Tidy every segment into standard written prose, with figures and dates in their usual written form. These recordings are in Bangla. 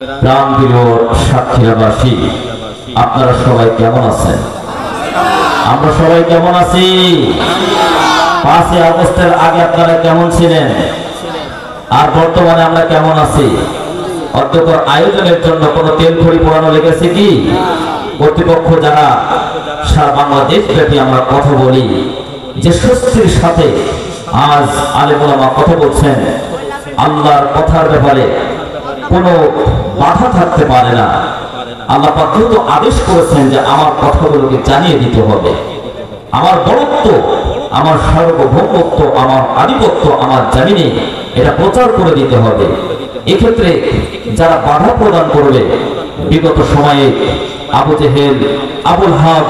প্রাণপ্রিয় সাক্ষীরাবাসী, আপনারা সবাই কেমন আছেন? আমরা সবাই কেমন আছি? 5ই আগস্টের আগে আপনারা কেমন ছিলেন আর বর্তমানে আমরা কেমন আছি? অদ্যকর আয়োজনের জন্য কোনো তেল খড়ি পোড়ানো লেগেছে কি? কর্তৃপক্ষ যারা সারা বাংলাদেশ ব্যাপী আমরা কথা বলি যে স্বস্তির সাথে আজ আলেম ওলামা কথা বলছেন, আল্লাহর কথার ব্যাপারে কোনো বাধা থাকতে পারে না। আল্লাহ পাক তো আদেশ করেছেন যে আমার কথাগুলোকে জানিয়ে দিতে হবে। আমার বড়ত্ব, আমার সার্বভৌমত্ব, আমার আধিপত্য আমার জামিনে এটা প্রচার করে দিতে হবে। এক্ষেত্রে যারা বাধা প্রদান করবে, বিগত সময়ে আবু জেহেল, আবুল হাব,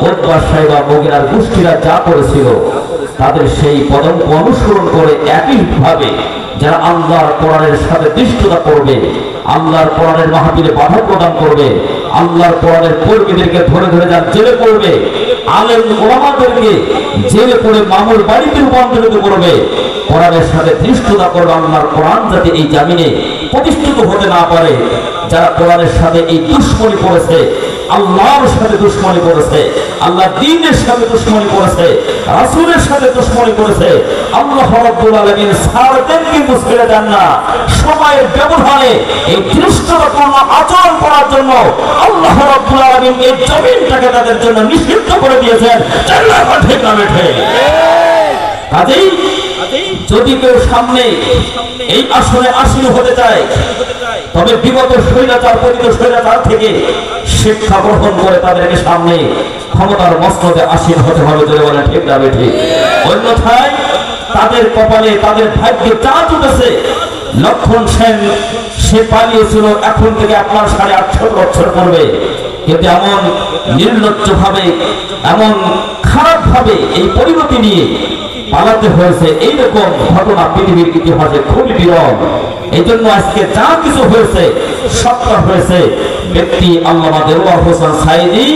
উতবা, শাইবা, মুগীরার গোষ্ঠীরা যা করেছিল, তাদের সেই পদঙ্ক অনুসরণ করে একইভাবে যারা আল্লাহর কোরআনের সাথে দৃষ্টতা করবে, আল্লাহর কোরআনের মাহফিলে বাধা প্রদান করবে, আল্লাহর কোরআনের কর্মীদেরকে ধরে ধরে যারা জেলে করবে, আলেম ওলামাদেরকে জেলে করে মামুর বাড়িতে রূপান্তরিত করবে, কোরআনের সাথে দৃষ্টতা করবে, আল্লাহর কোরআন যাতে এই জামিনে প্রতিষ্ঠিত হতে না পারে। যারা কোরআনের সাথে এই দুশ্মনী করেছে, আল্লাহর সাথে দুশ্মনী করেছে, আল্লাহ দ্বীনের সাথে দুশ্মনী করেছে, রাসূলের সাথে দুশ্মনী করেছে, আল্লাহ রাব্বুল আলামিন সারদেরকে মুসকিলে দেন না। সময়ের ব্যবধানে এই দৃষ্টতাপূর্ণ আচরণ করার জন্য আল্লাহ রাব্বুল আলামিন এই জমিনটাকে তাদের জন্য নিষিদ্ধ করে দিয়েছেন। আল্লাহ ঠিক না বেঠে? কাজেই যদি কেউ সামনে এই আসনে আসীন হতে চায়, তবে বিগত স্বৈরাচার, পতিত স্বৈরাচার থেকে শিক্ষা গ্রহণ করে তাদেরকে সামনে ক্ষমতার মসনদে আসীন হতে হবে। যদি বলে ঠিক না বেঠে? অন্যথায় তাদের কপালে, তাদের ভাগ্যে চাঁদ উঠেছে। লক্ষণ সেন সে পালিয়েছিল, এখন থেকে আপনার 850 বছর পূর্বে, কিন্তু এমন নির্লজ্জ ভাবে, এমন খারাপ ভাবে এই পরিণতি নিয়ে পালাতে হয়েছে, এইরকম ঘটনা পৃথিবীর ইতিহাসে খুবই বিরল। এই জন্য আজকে যা কিছু হয়েছে সবটা হয়েছে ব্যক্তি আল্লামা দেওয়ার হোসেন সাইদি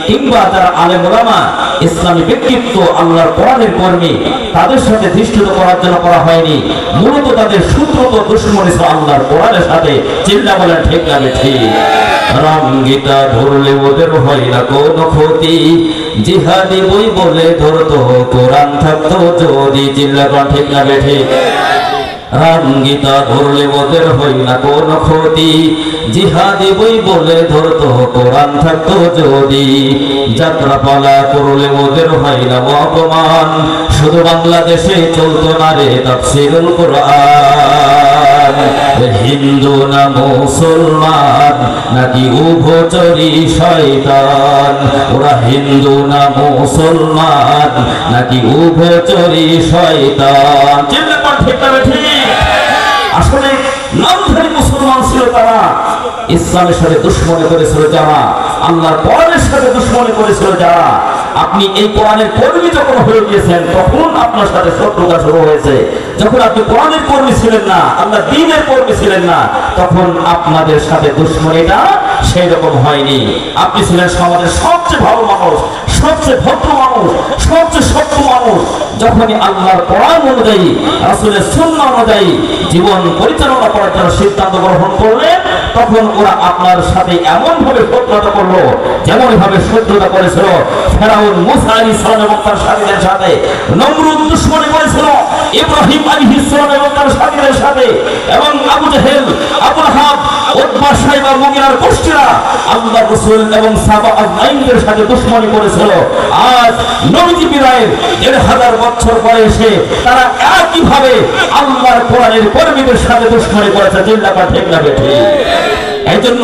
কিংবা যারা আলেম ওলামা, ইসলামী ব্যক্তিত্ব, আল্লাহর কোরআনের কর্মী, তাদের সাথে দৃষ্টিত করার জন্য করা হয়নি। মূলত তাদের সূত্রত দুশ্মনী ছিল আল্লাহর কোরআনের সাথে। চিল্লা বলেন ঠিক না ঠিক? রঙ্গিতা ধরলে ওদের হয় না কোনো ক্ষতি, জিহাদি বই বলে ধরতো কোরআন থাকতো যদি। চিল্লা বলেন ঠিক না ঠিক? রঙ্গিতা ধরলে ওদের হয় না কোনো ক্ষতি, জিহাদি বই বলে ধরতো কোরআন থাকতো যদি। যাত্রা পালা করলে ওদের হয় না অপমান, শুধু বাংলাদেশে চলতো না রে তাফসীরুল কোরআন। হিন্দু না মুসলমান নাকি উভচরী শয়তান, ওরা হিন্দু না মুসলমান নাকি উভচরী শয়তান। চিন্তা কর ঠিক না ঠিক? আসলে নামধারী মুসলমান ছিল তারা, ইসলামের সাথে দুশ্মনী করেছিল যারা, আল্লাহর কোরআনের সাথে দুশ্মনী করেছিল যারা। আপনি এই কোরআনের কর্মী যখন হয়ে গিয়েছেন, তখন আপনার সাথে শত্রুতা শুরু হয়েছে। যখন আপনি কোরআনের কর্মী ছিলেন না, আল্লাহ দ্বীনের কর্মী ছিলেন না, তখন আপনাদের সাথে দুশ্মনীটা সেই রকম হয়নি। আপনি ছিলেন সমাজের সবচেয়ে ভালো মানুষ, সবচেয়ে ভদ্র মানুষ, সবচেয়ে সত্য মানুষ। যখনই আল্লাহর কোরআন অনুযায়ী, রাসূলের সুন্নাহ অনুযায়ী জীবন পরিচালনা করার জন্য সিদ্ধান্ত গ্রহণ করলেন, তখন ওরা আপনার সাথে এমন ভাবে শত্রুতা করলো যেমন ভাবে শত্রুতা করেছিল ফেরাউন মুসা আলাইহিস সালাম এবং তার সাথীদের সাথে, নমরুদ দুশমনী করেছিল ইব্রাহিম আলাইহিস সালাম এবং তার সাথীদের সাথে, এবং আবু জেহেল, আবুল হাব, উতবা, শাইবা, মুগীরার গোষ্ঠীরা আল্লাহর রাসূল এবং সাহাবা আজমাইনদের সাথে দুশমনী করেছিল। আজ নবীজি বিদায়ের 1000 বছর পরে এসে তারা একইভাবে আল্লাহর কোরআনের কর্মীদের সাথে দুশমনী করেছে। জিন্দাবাদ ঠিক না ঠিক? এই জন্য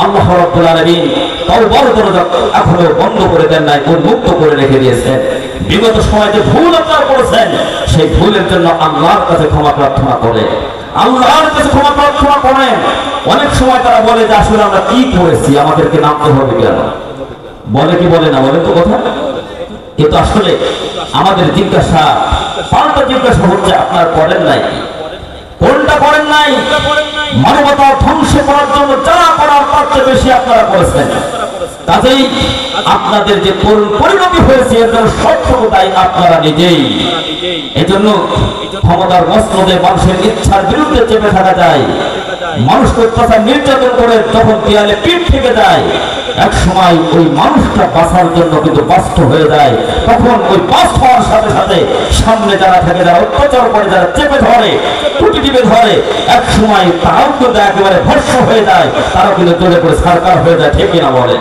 আল্লাহ রাব্বুল আলামিন তওবার দরজা এখনো বন্ধ করে দেন নাই, উন্মুক্ত করে রেখে দিয়েছেন। বিগত সময়ে যে ভুল আপনারা করেছেন, সেই ভুলের জন্য আল্লাহর কাছে ক্ষমা প্রার্থনা করেন, আল্লাহর কাছে ক্ষমা প্রার্থনা করেন। অনেক সময় তারা বলে যে আসলে আমরা কি করেছি, আমাদেরকে নামতে হবে কেন? বলে কি বলে না? বলে তো কথা। কিন্তু আসলে আমাদের জিজ্ঞাসা, পাল্টা জিজ্ঞাসা হচ্ছে আপনারা করেন নাই, কোনটা করেন নাই? মানবতা ধ্বংস করার জন্য যা করার তার চেয়ে বেশি আপনারা করেছেন। কাজেই আপনাদের যে পরিণতি হয়েছে এর জন্য সবটুকু দায়ী আপনারা নিজেই। এই জন্য ক্ষমতার মসনদে মানুষের ইচ্ছার বিরুদ্ধে চেপে থাকা যায়, মানুষকে অত্যাচার নির্যাতন করে যখন দেয়ালে পিঠ থেকে যায়, এক সময় ওই মানুষটা বাঁচার জন্য কিন্তু বাস্ত হয়ে যায়। তখন ওই বাস্ত হওয়ার সাথে সাথে সামনে যারা থাকে, যারা অত্যাচার করে, যারা চেপে ধরে, টুটি টিপে ধরে, এক সময় তারাও কিন্তু একেবারে ভস্ম হয়ে যায়, তারাও কিন্তু চলে করে সরকার হয়ে যায়। ঠিক কিনা বলে?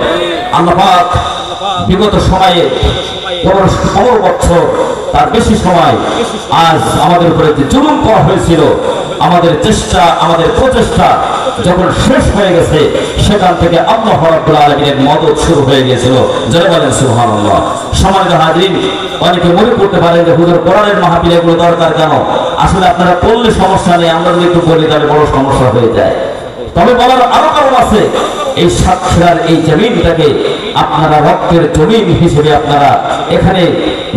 আল্লাহ পাক বিগত সময়ে 15 বছর তার বেশি সময় আজ আমাদের উপরে যে জুলুম করা হয়েছিল, আমাদের চেষ্টা, আমাদের প্রচেষ্টা যখন শেষ হয়ে গেছে, সেখান থেকে আল্লাহ রাব্বুল আলামিনের মদদ শুরু হয়ে গিয়েছিল। জয় বলেন সুবহানাল্লাহ। সম্মানিত হাজরিন, অনেকে মনে করতে পারেন যে হুজুর কোরআনের মাহফিল এগুলো দরকার কেন? আসলে আপনারা পড়লে সমস্যা নেই, আমরা যদি একটু বলি তাহলে বড় সমস্যা হয়ে যায়। তবে বলার আরো কারণ আছে। এই সাতক্ষীরার এই জমিনটাকে আপনারা রক্তের জমিন হিসেবে আপনারা এখানে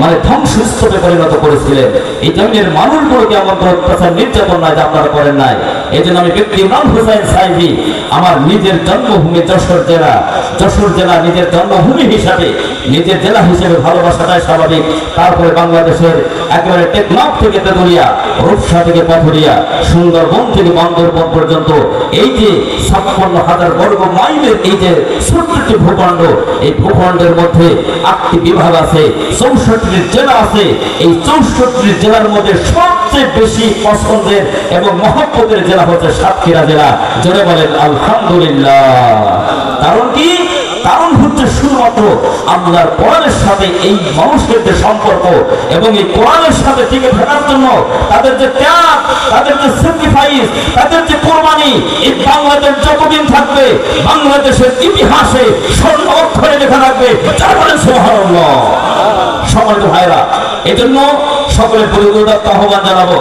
মানে ধ্বংসস্তূপে পরিণত করেছিলেন। এই জমিনের মানুষগুলোকে এমন অত্যাচার নির্যাতন নাই যে আপনারা করেন নাই। এই জন্য আমি ব্যক্তি ইমরান হোসেন সাইদি আমার নিজের জন্মভূমি যশোর জেলা নিজের জন্মভূমি হিসাবে, নিজের জেলা হিসেবে ভালোবাসাটাই স্বাভাবিক। তারপরে বাংলাদেশের একেবারে টেকনাফ থেকে তেতুলিয়া, রূপসা থেকে পাথুরিয়া, সুন্দরবন থেকে বান্দরবন পর্যন্ত এই যে 56,000 বর্গ মাইলের এই যে ছোট্ট ভূখণ্ড, এই ভূখণ্ডের মধ্যে 8টি বিভাগ আছে, 64টি জেলা আছে। এই 64টি জেলার মধ্যে সবচেয়ে বেশি পছন্দের এবং মহব্বতের জেলা হচ্ছে সাতক্ষীরা জেলা। জোরে বলেন আলহামদুলিল্লাহ। কারণ কি? কারণ হচ্ছে শুধুমাত্র আল্লাহর কোরআনের সাথে এই মানুষের যে সম্পর্ক এবং এই কোরআনের সাথে টিকে থাকার জন্য তাদের যে ত্যাগ, তাদের যে স্যাক্রিফাইস, তাদের যে কোরবানি, এই বাংলাদেশ যতদিন থাকবে বাংলাদেশের ইতিহাসে স্বর্ণ অক্ষরে লেখা থাকবে। যার বলেন সুবহানাল্লাহ। সম্মানিত ভাইরা, এই জন্য সকলের পরিবর্তন আহ্বান জানাবো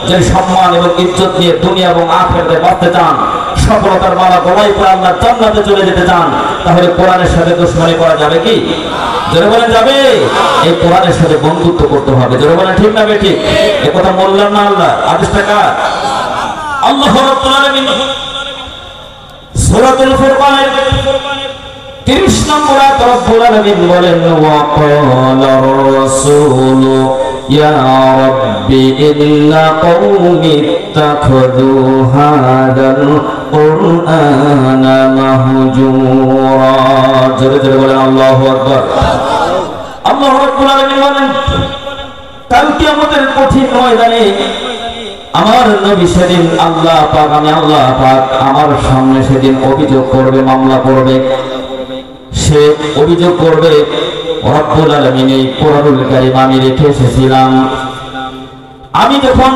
যে সম্মান এবং ইজ্জত নিয়ে দুনিয়া এবং আখিরাতে বাঁচতে চান, সফলতার মালা গলায় পরে আল্লাহর জান্নাতে চলে যেতে চান, তাহলে কোরআনের সাথে দুশমনি করা যাবে কি? জোরে বলেন যাবে? এই কোরআনের সাথে বন্ধুত্ব করতে হবে। জোরে বলেন ঠিক না বেঠিক? এই কথা বললাম না? আল্লাহ আদেশটা কার? আল্লাহ রাব্বুল আলামিন সূরাতুল ফুরকানের 30 নম্বর আয়াতে রব্বুল আলামিন বলেন, ওয়া ক্বালার রাসূলু ইয়া রাব্বি ইন্না কওমি ইত্তাখাযু হাযাল কুরআনা মাহজুরা। জোরে জোরে বলেন আল্লাহু আকবার। আল্লাহ রাব্বুল আলামিন বলেন, কাল কিয়ামতের কঠিন ময়দানে আমার নবী সেদিন আল্লাহ পাক, আমি আল্লাহ পাক আমার সামনে সেদিন অভিযোগ করবে, মামলা করবে। সে অভিযোগ করবে, রব্বুল আলামিন এই কোরআনুল কারীম আমি রেখে এসেছিলাম, আমি যখন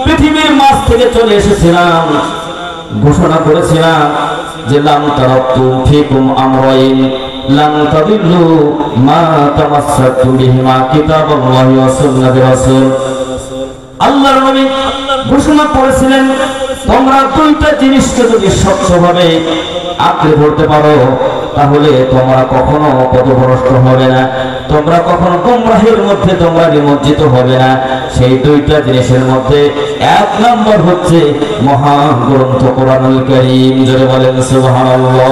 পৃথিবীর মাঝ থেকে চলে এসেছিলাম ঘোষণা করেছিলাম যে লাম তারাকতু ফীকুম আমরাইন লান তাদিল্লু মা তামাসসাকতুম বিহিমা কিতাবাল্লাহি ওয়া সুন্নাতি রাসূল। আল্লাহর নবী ঘোষণা করেছিলেন, তোমরা দুইটা জিনিসকে যদি স্বচ্ছভাবে আঁকড়ে ধরতে পারো তাহলে তোমরা কখনো পথভ্রষ্ট হবে না, তোমরা কখনো গুমরাহির মধ্যে তোমরা নিমজ্জিত হবে না। সেই দুইটা জিনিসের মধ্যে 1 নম্বর হচ্ছে মহাগ্রন্থ কোরআনুল কারীম। জোরে বলেন সুবহানাল্লাহ।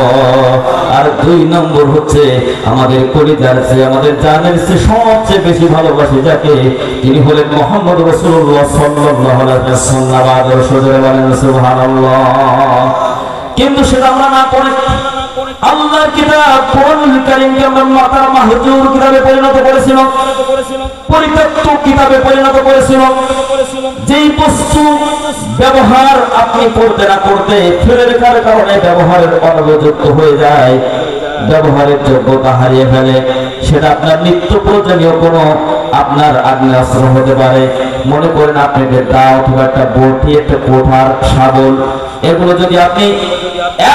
আর 2 নম্বর হচ্ছে আমাদের কলিজার চেয়ে, আমাদের জানের চেয়ে সবচেয়ে বেশি ভালোবাসি যাকে, তিনি হলেন মুহাম্মদ রাসূলুল্লাহ সাল্লাল্লাহু আলাইহি ওয়াসাল্লাম। আদর্শ। জোরে বলেন সুবহানাল্লাহ। কিন্তু সেটা আমরা না করে আল্লাহর কিতাব কোরআনুল কারীমকে আমরা মাতার মাহজুর কিতাবে পরিণত করেছিল, পরিত্যক্ত কিতাবে পরিণত করেছিল। যেই বস্তু ব্যবহার আপনি করতে না করতে ফেলে রেখার কারণে ব্যবহারের অনুপযুক্ত হয়ে যায়, ব্যবহারের যোগ্যতা হারিয়ে ফেলে, সেটা আপনার নিত্য প্রয়োজনীয় কোনো আপনার আগ্নেয়াস্ত্র হতে পারে। মনে করেন আপনি দা অথবা একটা বটি, একটা কোঠার শাবল, এগুলো যদি আপনি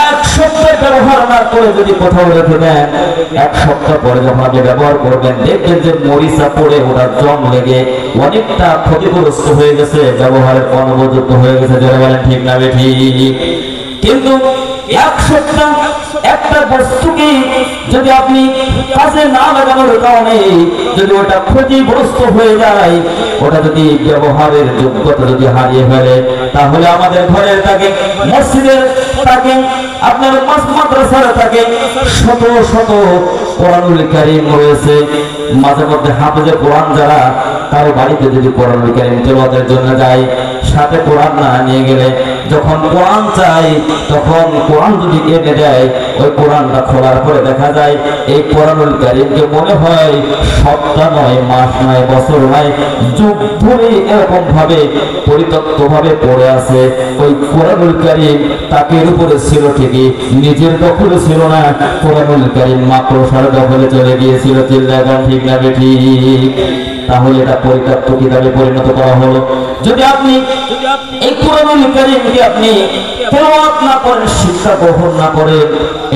1 সপ্তাহ ব্যবহার না করে যদি কোথাও রেখে দেন, 1 সপ্তাহ পরে যখন আপনি ব্যবহার করবেন দেখবেন যে মরিচা পড়ে ওটার জং লেগে অনেকটা ক্ষতিগ্রস্ত হয়ে গেছে, ব্যবহারের অনুপযুক্ত হয়ে গেছে। যারা বলেন ঠিক না বেঠিক? কিন্তু 1 সপ্তাহ একটা বস্তুকে যদি আপনি কাজে না লাগানোর কারণে যদি ওটা ক্ষতিগ্রস্ত হয়ে যায়, ওটা যদি ব্যবহারের যোগ্যতা যদি হারিয়ে ফেলে, তাহলে আমাদের ঘরের থাকে, মসজিদের থাকে, আপনার মাদ্রাসার থাকে, শত শত কোরআনুল কারীম রয়েছে। মাঝে মধ্যে হাফেজে কোরআন যারা কারো বাড়িতে যদি কোরআনুল কারীম তেলাওয়াতের জন্য যায়, সাথে কোরআন না নিয়ে গেলে যখন কোরআন চাই তখন কোরআন যদি এনে দেয়, ওই কোরআনটা খোলার পরে দেখা যায় এই কোরআনুল কারীমকে মনে হয় সপ্তাহ নয়, মাস নয়, বছর নয়, যুগ ধরে এরকম ভাবে পরিত্যক্ত ভাবে পড়ে আছে। ওই কোরআনুল কারীম তাকের উপরে ছিল ঠিকই, নিজের দখলে ছিল না। কোরআনুল কারীম মাকড়সার দখলে চলে গিয়েছিল। চিল্লাগান ঠিক না ঠিক? তাহলে এটা পরিত্যক্ত কিতাবে পরিণত করা হলো। যদি আপনি এই কোরআনুল কারীমকে আপনি তেলাওয়াত না করেন, শিক্ষা গ্রহণ না করেন,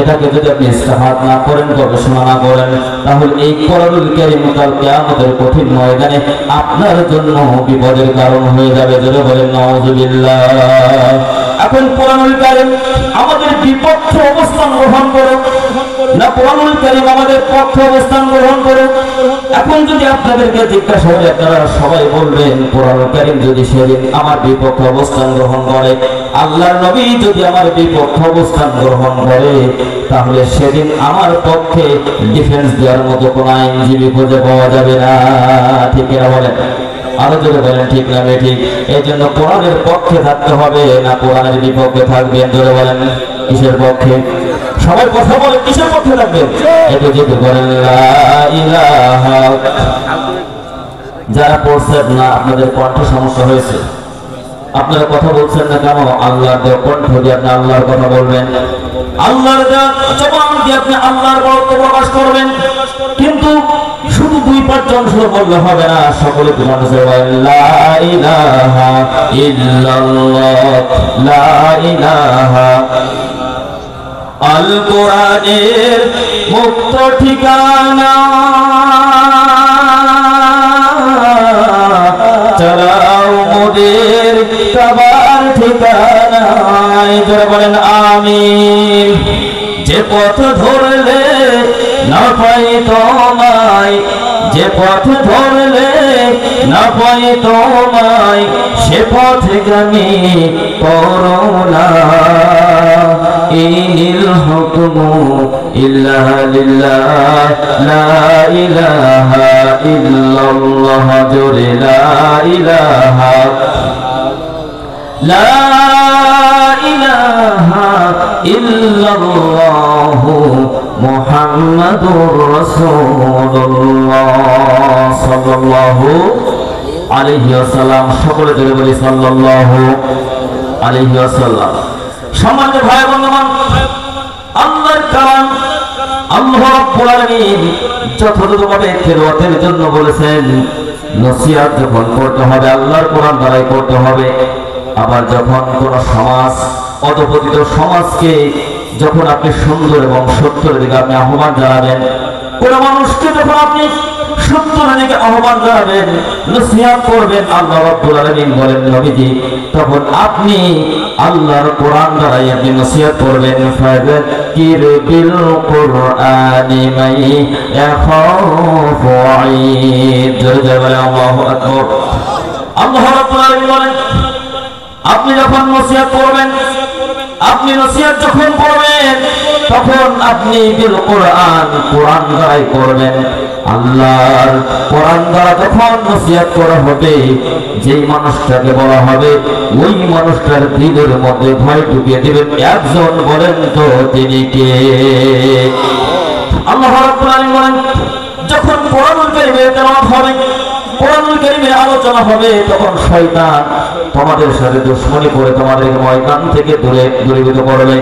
এটাকে যদি আপনি ইস্তেহাদ না করেন, গবেষণা না করেন, তাহলে এই কোরআনুল কারীম কাল কিয়ামতের কঠিন ময়দানে আপনার জন্য বিপদের কারণ হয়ে যাবে। যদি বলেন নাউযুবিল্লাহ। এখন কোরআনুল কারীম আমাদের বিপক্ষে অবস্থান গ্রহণ করে না কোরআনুল কারীম আমাদের পক্ষে অবস্থান গ্রহণ করে? এখন যদি আপনাদেরকে জিজ্ঞাসা করি, আপনারা সবাই বলবেন কোরআনুল কারীম যদি সেদিন আমার বিপক্ষে অবস্থান গ্রহণ করে, আল্লাহর নবী যদি আমার বিপক্ষে অবস্থান গ্রহণ করে, তাহলে সেদিন আমার পক্ষে ডিফেন্স দেওয়ার মতো কোন আইনজীবী খুঁজে পাওয়া যাবে না। ঠিক না বলেন? আরো জোরে বলেন ঠিক না ঠিক? এই জন্য কোরআনের পক্ষে থাকতে হবে না কোরআনের বিপক্ষে থাকবেন? জোরে বলেন কিসের পক্ষে? সবাই কথা বলে কিসের পক্ষে থাকবেন? একটু যদি বলেন লা ইলাহা। যারা পড়ছেন না, আপনাদের কণ্ঠে সমস্যা হয়েছে, আপনারা কথা বলছেন না কেন? আল্লাহর দেওয়া কণ্ঠ দিয়ে আপনি আল্লাহর কথা বলবেন, আল্লাহর দেওয়া জবান দিয়ে আপনি আল্লাহর বরত্ব প্রকাশ করবেন। কিন্তু শুধু দুই পাঁচজন শুধু বললে হবে না, সকলে লা ইলাহা ইল্লাল্লাহ, লা ইলাহা। আল কোরআনের মুক্ত ঠিকানা, চালাও মোদের কাবার ঠিকানায়। যারা বলেন আমিন। যে পথ ধরলে না পাই তোমায়, যে পথ ধরলে না পাই তোমায়, সে পথে গামী করোনা। ইনিল হুকমু ইল্লা লিল্লাহ, লা ইলাহা ইল্লাল্লাহ, জোরে লা ইলাহা, লা ইলাহা ইল্লাল্লাহ মুহাম্মাদুর রাসূলুল্লাহ সাল্লাল্লাহু আলাইহি ওয়াসাল্লাম। সকলে জোরে বলি সাল্লাল্লাহু আলাইহি ওয়াসাল্লাম। সম্মানিত ভাই বন্ধুগণ, আল্লাহর কালাম আল্লাহ রাব্বুল আলামিন যথাযথভাবে তেলাওয়াতের জন্য বলেছেন। নসিহত যখন করতে হবে আল্লাহর কোরআন দ্বারাই করতে হবে। আবার যখন কোন সমাজ, অধপতিত সমাজকে যখন আপনি সুন্দর এবং সত্যের দিকে আপনি আহ্বান জানাবেন, কোন মানুষকে যখন আপনি সত্যের দিকে আহ্বান জানাবেন, নসিহত করবেন, আল্লাহ রাব্বুল আলামিন বলেন নবীজি, তখন আপনি আল্লাহর কোরআন দ্বারাই আপনি নসিহত করবেন। ফাযাক্কির বিল কুরআনি মান ইয়াখাফু ওয়াঈদ। জোরে জোরে বলেন আল্লাহু আকবার। আল্লাহ রাব্বুল আলামিন বলেন, আপনি যখন নসিহত করবেন, আপনি নসিহত যখন করবেন, তখন আপনি বিল কোরআন, কোরআন দ্বারাই করবেন। আল্লাহর কোরআন দ্বারা যখন নসিহত করা হবে, যেই মানুষটাকে বলা হবে, ওই মানুষটার দিলের মধ্যে ভয় ঢুকিয়ে দিবেন। একজন বলেন তো তিনি কে? আল্লাহ রাব্বুল আলামিন বলেন, যখন কোরআনুল কারীমের তেলাওয়াত হবে, কোরআনুল কারীমের আলোচনা হবে, তখন শয়তান তোমাদের সাথে দুশমনি করে তোমাদেরকে ময়দান থেকে দূরীভূত করবে।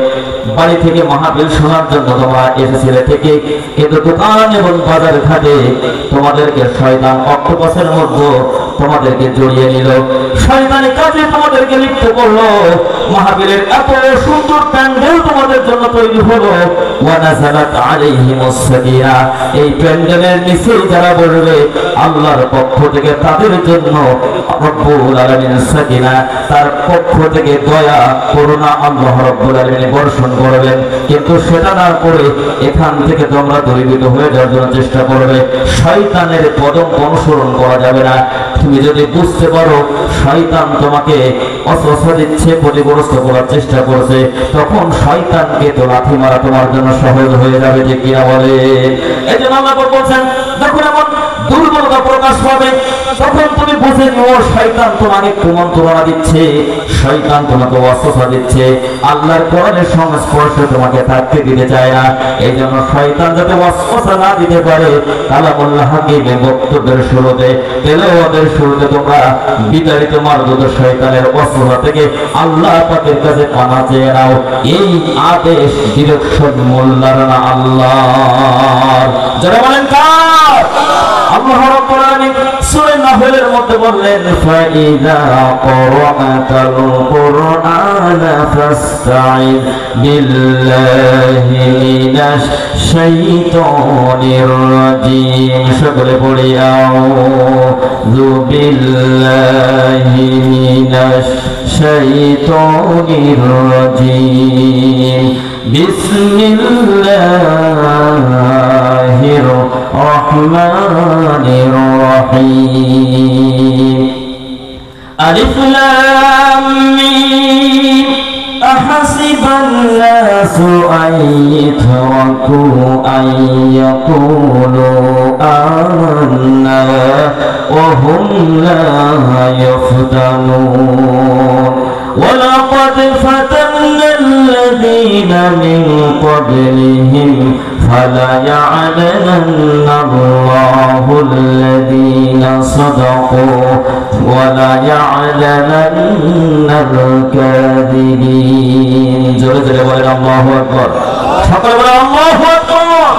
বাড়ি থেকে মাহফিল শোনার জন্য তোমরা এসেছিলে থেকে, কিন্তু দোকান এবং বাজার ঘাটে তোমাদেরকে শয়তান অক্টোপাসের মধ্যে তোমাদেরকে জড়িয়ে নিল, শয়তানি কাজে তোমাদেরকে লিপ্ত করলো। মাহফিলের এত সুন্দর প্যান্ডেল তোমাদের জন্য তৈরি হলো, ওয়া নাযালাত আলাইহিমুস সাকিনা, এই প্যান্ডেলের নিচে যারা বসবে আল্লাহর পক্ষ থেকে তাদের জন্য রব্বুল আলামিন সাকিনা, তার পক্ষ থেকে দয়া করুণা আল্লাহ রব্বুল আলামিন বর্ষণ করবেন। কিন্তু সেটা না করে এখান থেকে তোমরা দূরীভূত হয়ে যাওয়ার জন্য চেষ্টা করবে। শয়তানের কদম অনুসরণ করা যাবে না। তুমি যদি বুঝতে পারো শয়তান তোমাকে অস্ত্র দিচ্ছে, ক্ষতিগ্রস্ত করার চেষ্টা করছে, তখন শয়তানকে তো লাথি মারা তোমার জন্য সহজ হয়ে যাবে। যে কিনা বলে, এই জন্য আল্লাহ বলছেন, যখন এমন দুর্বলতা প্রকাশ পাবে, তখন তুমি বুঝে নিও শয়তান তোমাকে কুমন্ত্রণা দিচ্ছে, শয়তান তোমাকে ওয়াসওয়াসা দিচ্ছে, আল্লাহর কোরআনের সংস্পর্শে তোমাকে থাকতে দিতে চায় না। এই জন্য শয়তান যাতে ওয়াসওয়াসা না দিতে পারে, কালামুল্লাহ হাকিমের বক্তব্যের শুরুতে, তেলাওয়াতের শুরুতে তোমরা বিতাড়িত মারদুদ শয়তানের ওয়াসওয়াসা থেকে আল্লাহ পাকের কাছে পানা চেয়ে নাও। এই আদেশ ডিরেকশন মোল্লার না আল্লাহর। যারা বলেন কার? আল্লাহ রাব্বুল আলামিন সূরা নাহলের মধ্যে বললেন, ফাইযা ক্বরা'তাল কুরআনা ফাসতাইন বিল্লাহি মিনাশ শাইতানির রাজীম। সকলে পড়ি আউযু বিল্লাহি মিনাশ শাইতানির রাজীম। বিসমিল্লাহির রহমানির রহিম। আলিফ লাম মিম। আহাসিবান নাসু আন ইউতরাকু আন ইয়াকুলু আমান্না ওয়া হুম লা ইফতানুন। ওয়ালাকাদ ফাতান্না আল্লাযীনা মিন ক্বাবলিহিম فليعلمن الله الذين صدقوا وليعلمن الكاذبين। জোরে জোরে বলেন আল্লাহু আকবার। সকলে বলেন আল্লাহু আকবার।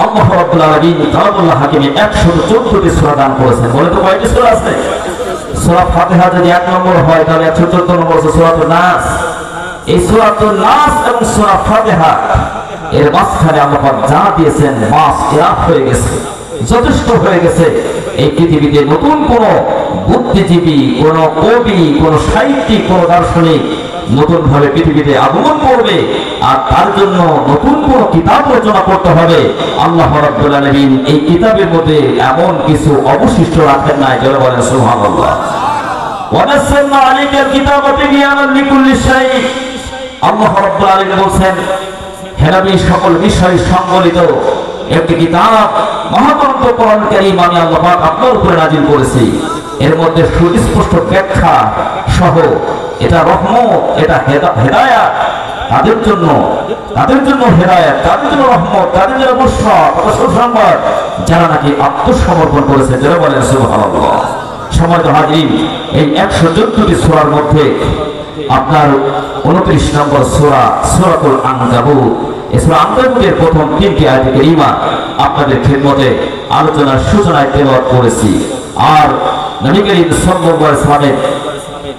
আল্লাহ রাব্বুল আলামিন কালামুল্লাহ হাকিমে 114টি সূরা দান করেছেন। বলে তো কয়টি সূরা আছে? সূরা ফাতিহা যদি 1 নম্বর হয় তাহলে 114 নম্বর হচ্ছে সূরাতুন নাস। এই সূরাতুন নাস এবং সূরা ফাতিহা এর মাঝখানে আল্লাহ পাক যা দিয়েছেন মাস ইরাফ হয়ে গেছে, যথেষ্ট হয়ে গেছে। এই পৃথিবীতে নতুন কোন বুদ্ধিজীবী, কোন কবি, কোন সাহিত্যিক, কোন দার্শনিক নতুন ভাবে পৃথিবীতে আগমন করবে আর তার জন্য নতুন কোন কিতাব রচনা করতে হবে, আল্লাহ রাব্বুল আলামিন এই কিতাবের মধ্যে এমন কিছু অবশিষ্ট রাখেন নাই। যারা বলেন সুবহানাল্লাহ। ওয়া নাযালনা আলাইকাল কিতাবা তিবয়ানান লিকুল্লি শাই। আল্লাহ রাব্বুল আলামিন বলেন, হে নবী, সকল বিষয় সংবলিত একটি কিতাব মহাগ্রন্থ কোরআন কারীম আমি আল্লাহ পাক আপনার উপরে নাযিল করেছি। এর মধ্যে সুস্পষ্ট ব্যাখ্যা সহ এটা রহমত, এটা হেদায়েত তাদের জন্য হেদায়েত, তাদের জন্য রহমত, তাদের জন্য বুশরা, সুসংবাদ যারা নাকি আত্মসমর্পণ করেছে। যারা বলেন সুবহানাল্লাহ। সম্মানিত হাজিরিন, এই 114টি সূরার মধ্যে আপনার 29 নম্বর সূরা সূরাতুল আনকাবুত। এই সূরা আনকাবুতের প্রথম 3টি আয়াতে কারিমা আপনাদের খিদমতে আলোচনার সূচনায় তেলাওয়াত করেছি। আর নবী করিম সাল্লাল্লাহু আলাইহি ওয়াসাল্লামের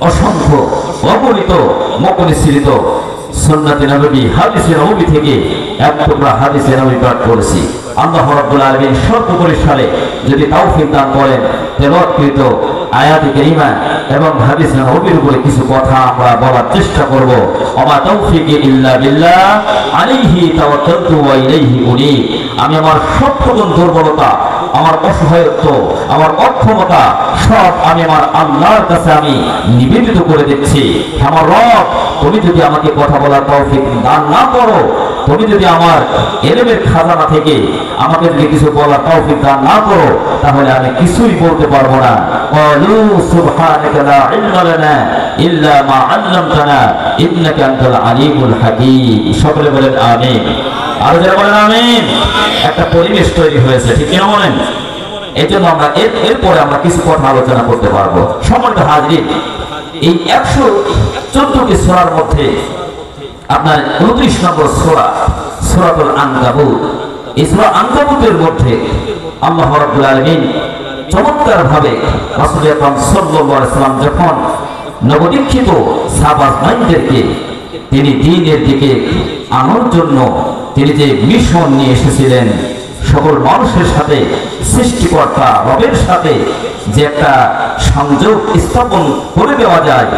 অসংখ্য অগণিত মুখনিসৃত সুন্নাতে নববী, হাদিসে নববী থেকে এক টুকরা হাদিসে নববী পাঠ করেছি। আল্লাহ রাব্বুল আলামিন সর্বপরিসরে যদি তৌফিক দান করেন, তেলাওয়াতকৃত আয়াতে কারিমা এবং হাদিসে নববীর উপরে কিছু কথা আমরা বলার চেষ্টা করব। ওমা তৌফিকি ইল্লা বিল্লাহ আলাইহি তাওয়াক্কালতু ওয়া ইলাইহি উনীব। আমি আমার সবটুকু দুর্বলতা, আমার অসহায়ত্ব, আমার অক্ষমতা সব আমি আমার আল্লাহর কাছে আমি নিবেদিত করে দিচ্ছি। আমার রব, তুমি যদি আমাকে কথা বলার তৌফিক দান না করো, তুমি যদি আমার ইলমের খাজানা থেকে আমাকে যদি কিছু বলার তৌফিক দান না করো, তাহলে আমি কিছুই বলতে পারবো না। ক্বালু সুবহানাকা লা ইলমা লানা ইল্লা মা আল্লামতানা ইন্নাকা আনতাল আলিমুল হাকীম। সকলে বলেন আমিন। আর যারা বলেন আমিন। একটা পরিবেশ তৈরি হয়েছে, ঠিক কিনা বলেন? এই জন্য আমরা এরপরে আমরা কিছু কথা আলোচনা করতে পারবো। সম্মানিত হাজিরিন, এই 114টি সূরার মধ্যে আপনার 29 নম্বর সূরা সূরাতুল আনকাবুত। এই সূরা আনকাবুতের মধ্যে আল্লাহ রাব্বুল আলামিন চমৎকার ভাবে রাসূল আকরাম সাল্লাল্লাহু আলাইহি ওয়াসাল্লাম যখন নবদীক্ষিত সাহাবাদেরকে তিনি দ্বীনের দিকে আনার জন্য তিনি যে মিশন নিয়ে এসেছিলেন, সকল মানুষের সাথে সৃষ্টিকর্তা রবের সাথে যে একটা সংযোগ স্থাপন করে দেওয়া যায়,